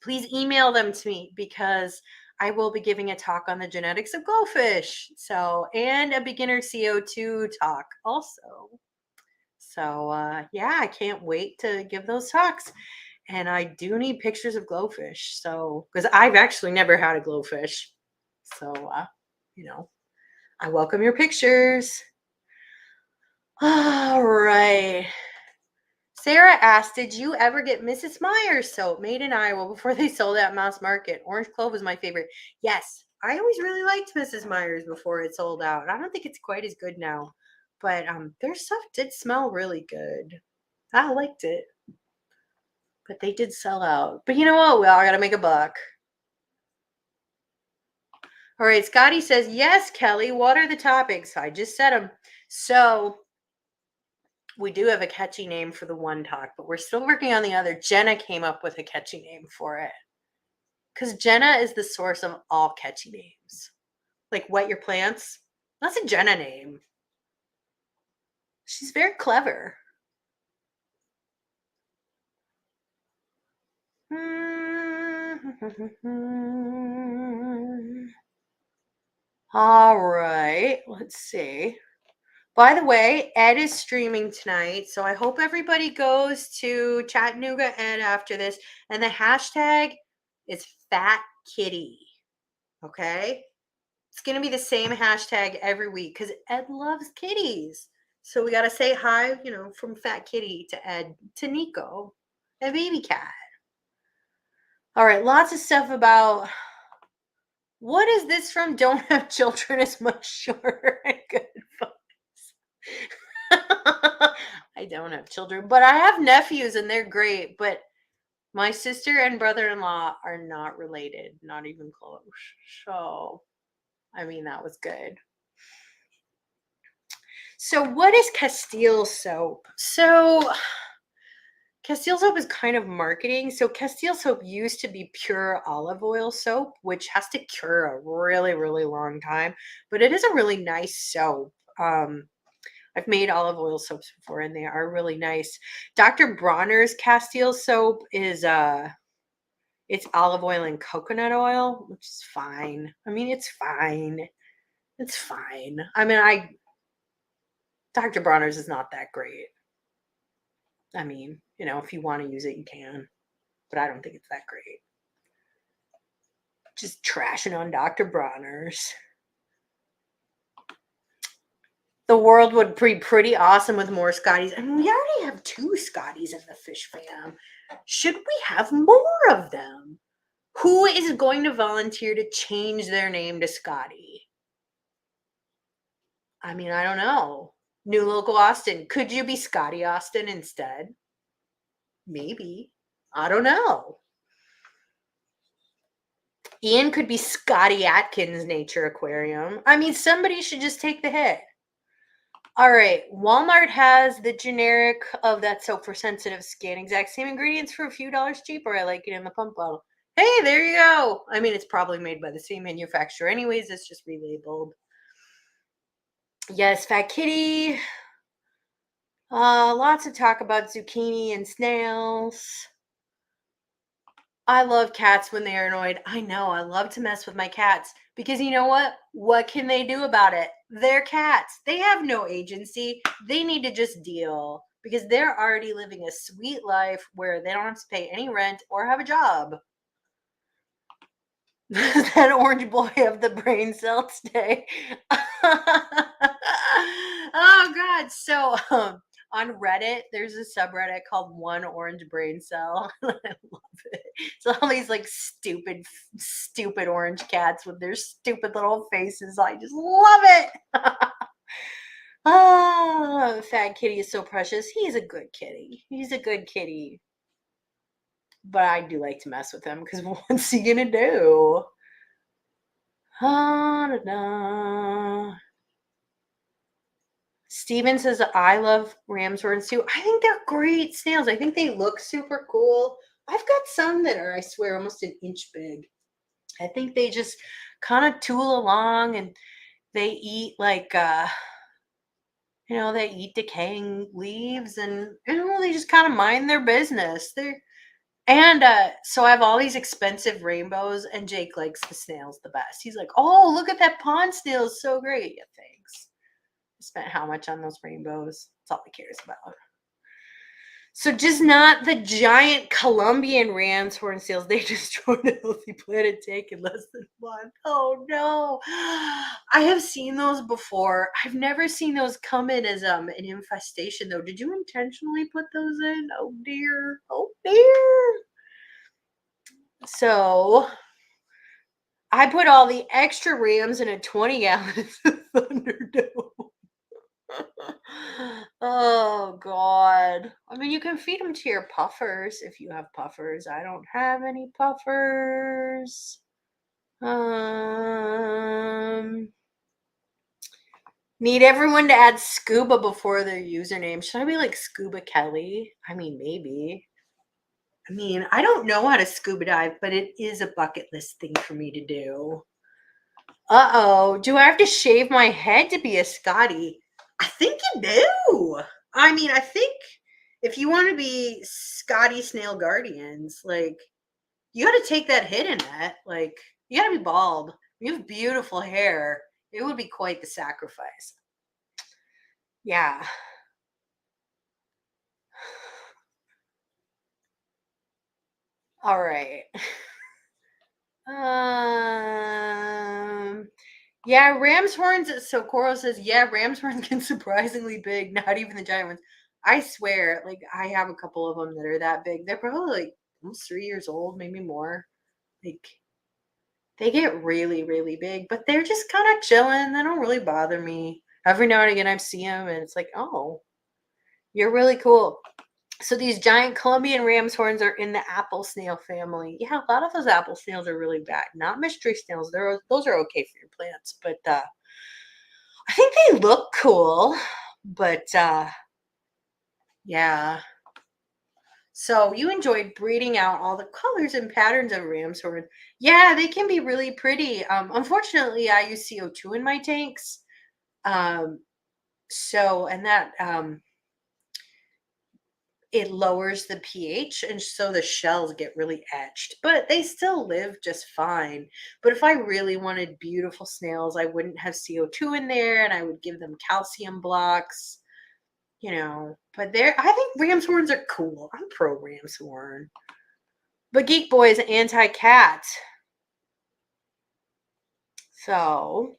please email them to me because I will be giving a talk on the genetics of glowfish. So, and a beginner CO2 talk also. So, yeah, I can't wait to give those talks. And I do need pictures of glowfish. So, because I've actually never had a glowfish. So, I welcome your pictures. All right. Sarah asked, did you ever get Mrs. Meyer's soap made in Iowa before they sold it at Mass Market? Orange Clove was my favorite. Yes, I always really liked Mrs. Meyer's before it sold out. I don't think it's quite as good now, but their stuff did smell really good. I liked it, but they did sell out. But you know what? We all got to make a buck. All right, Scotty says, yes, Kelly, what are the topics? I just said them. So we do have a catchy name for the one talk, but we're still working on the other. Jenna came up with a catchy name for it. Because Jenna is the source of all catchy names. Like Wet Your Plants. That's a Jenna name. She's very clever. All right, let's see. By the way, Ed is streaming tonight, so I hope everybody goes to Chattanooga Ed after this. And the hashtag is Fat Kitty. Okay? It's going to be the same hashtag every week because Ed loves kitties. So we got to say hi, from Fat Kitty to Ed to Nico, a baby cat. All right, lots of stuff about what is this from Don't Have Children is much shorter and good advice. I don't have children, but I have nephews and they're great. But my sister and brother-in-law are not related, not even close. So, I mean, that was good. So, what is Castile soap? So, Castile soap is kind of marketing. So, Castile soap used to be pure olive oil soap, which has to cure a really, really long time. But it is a really nice soap. I've made olive oil soaps before, and they are really nice. Dr. Bronner's Castile soap is it's olive oil and coconut oil, which is fine. I mean, it's fine. It's fine. I mean, Dr. Bronner's is not that great. I mean, if you want to use it, you can. But I don't think it's that great. Just trashing on Dr. Bronner's. The world would be pretty awesome with more Scotties. I mean, we already have 2 Scotties in the fish fam. Should we have more of them? Who is going to volunteer to change their name to Scotty? I mean, I don't know. New Local Austin. Could you be Scotty Austin instead? Maybe. I don't know. Ian could be Scotty Atkins Nature Aquarium. I mean, somebody should just take the hit. All right. Walmart has the generic of that soap for sensitive skin. Exact same ingredients for a few dollars cheaper. I like it in the pump bottle. Hey, there you go. I mean, it's probably made by the same manufacturer anyways. It's just relabeled. Yes, Fat Kitty. Lots of talk about zucchini and snails. I love cats when they are annoyed. I know. I love to mess with my cats because you know what? What can they do about it? They're cats. They have no agency. They need to just deal because they're already living a sweet life where they don't have to pay any rent or have a job. That orange boy of the brain cell today. Oh God. So On Reddit, there's a subreddit called One Orange Brain Cell. I love it. It's all these like stupid orange cats with their stupid little faces. I just love it. Oh, fat kitty is so precious. He's a good kitty. He's a good kitty. But I do like to mess with him because what's he gonna do? Da-da. Steven says, I love ramshorns too. I think they're great snails. I think they look super cool. I've got some that are, I swear, almost an inch big. I think they just kind of tool along and they eat like, they eat decaying leaves and, they just kind of mind their business. So I have all these expensive rainbows and Jake likes the snails the best. He's like, oh, look at that pond snail. It's so great. Yeah, thanks. Spent how much on those rainbows? That's all he cares about. So just not the giant Colombian rams horn seals. They destroyed a healthy planet tank in less than a month. Oh no. I have seen those before. I've never seen those come in as an infestation though. Did you intentionally put those in? Oh dear. Oh dear. So I put all the extra rams in a 20 gallons of Thunderdome. Oh God. I mean, you can feed them to your puffers if you have puffers. I don't have any puffers. Need everyone to add scuba before their username. Should I be like Scuba Kelly? I mean, maybe. I mean, I don't know how to scuba dive, but it is a bucket list thing for me to do. Uh-oh. Do I have to shave my head to be a Scotty? I think you do. I mean, I think if you want to be Scotty Snail Guardians, like, you got to take that hit in that. Like, you got to be bald. You have beautiful hair. It would be quite the sacrifice. Yeah. All right. Yeah, ram's horns. So Coral says, yeah, ram's horns can surprisingly big, not even the giant ones. I swear, like I have a couple of them that are that big. They're probably like almost 3 years old, maybe more. Like they get really, really big, but they're just kind of chilling. They don't really bother me. Every now and again, I see them, and it's like, oh, you're really cool. So these giant Colombian ram's horns are in the apple snail family. Yeah, a lot of those apple snails are really bad. Not mystery snails. Those are okay for your plants, but I think they look cool. But yeah. So you enjoyed breeding out all the colors and patterns of ram's horn. Yeah, they can be really pretty. Unfortunately, I use CO2 in my tanks. And that it lowers the pH and so the shells get really etched, but they still live just fine. But if I really wanted beautiful snails, I wouldn't have CO2 in there and I would give them calcium blocks, But I think ram's horns are cool. I'm pro ram's horn. But Geek Boy is anti-cat. So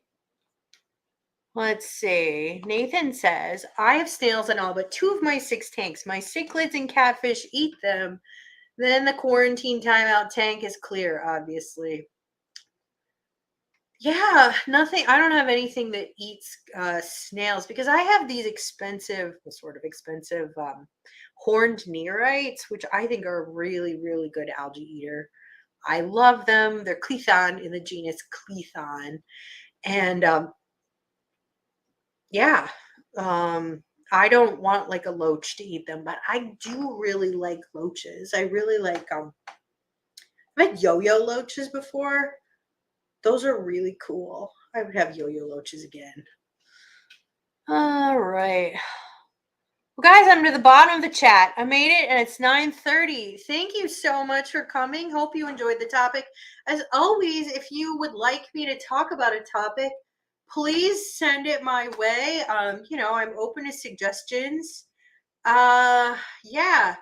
let's see. Nathan says, I have snails in all but 2 of my 6 tanks. My cichlids and catfish eat them. Then the quarantine timeout tank is clear, obviously. Yeah, nothing. I don't have anything that eats snails because I have these sort of expensive horned neorites, which I think are a really, really good algae eater. I love them. They're Clethon in the genus Clethon. And yeah, I don't want like a loach to eat them, but I do really like loaches. I really like I've had yo-yo loaches before. Those are really cool. I would have yo-yo loaches again. All right. Well, guys, I'm to the bottom of the chat. I made it, and it's 9:30. Thank you so much for coming. Hope you enjoyed the topic. As always, if you would like me to talk about a topic, please send it my way. I'm open to suggestions. Yeah.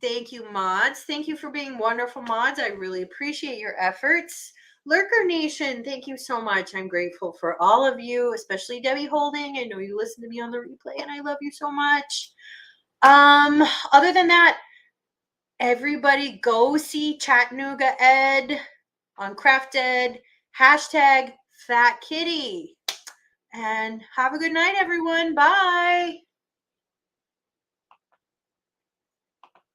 Thank you, mods. Thank you for being wonderful mods. I really appreciate your efforts. Lurker Nation, thank you so much. I'm grateful for all of you, especially Debbie Holding. I know you listen to me on the replay, and I love you so much. Other than that, everybody go see Chattanooga Ed on Craft Ed, hashtag Fat Kitty. And have a good night, everyone. Bye.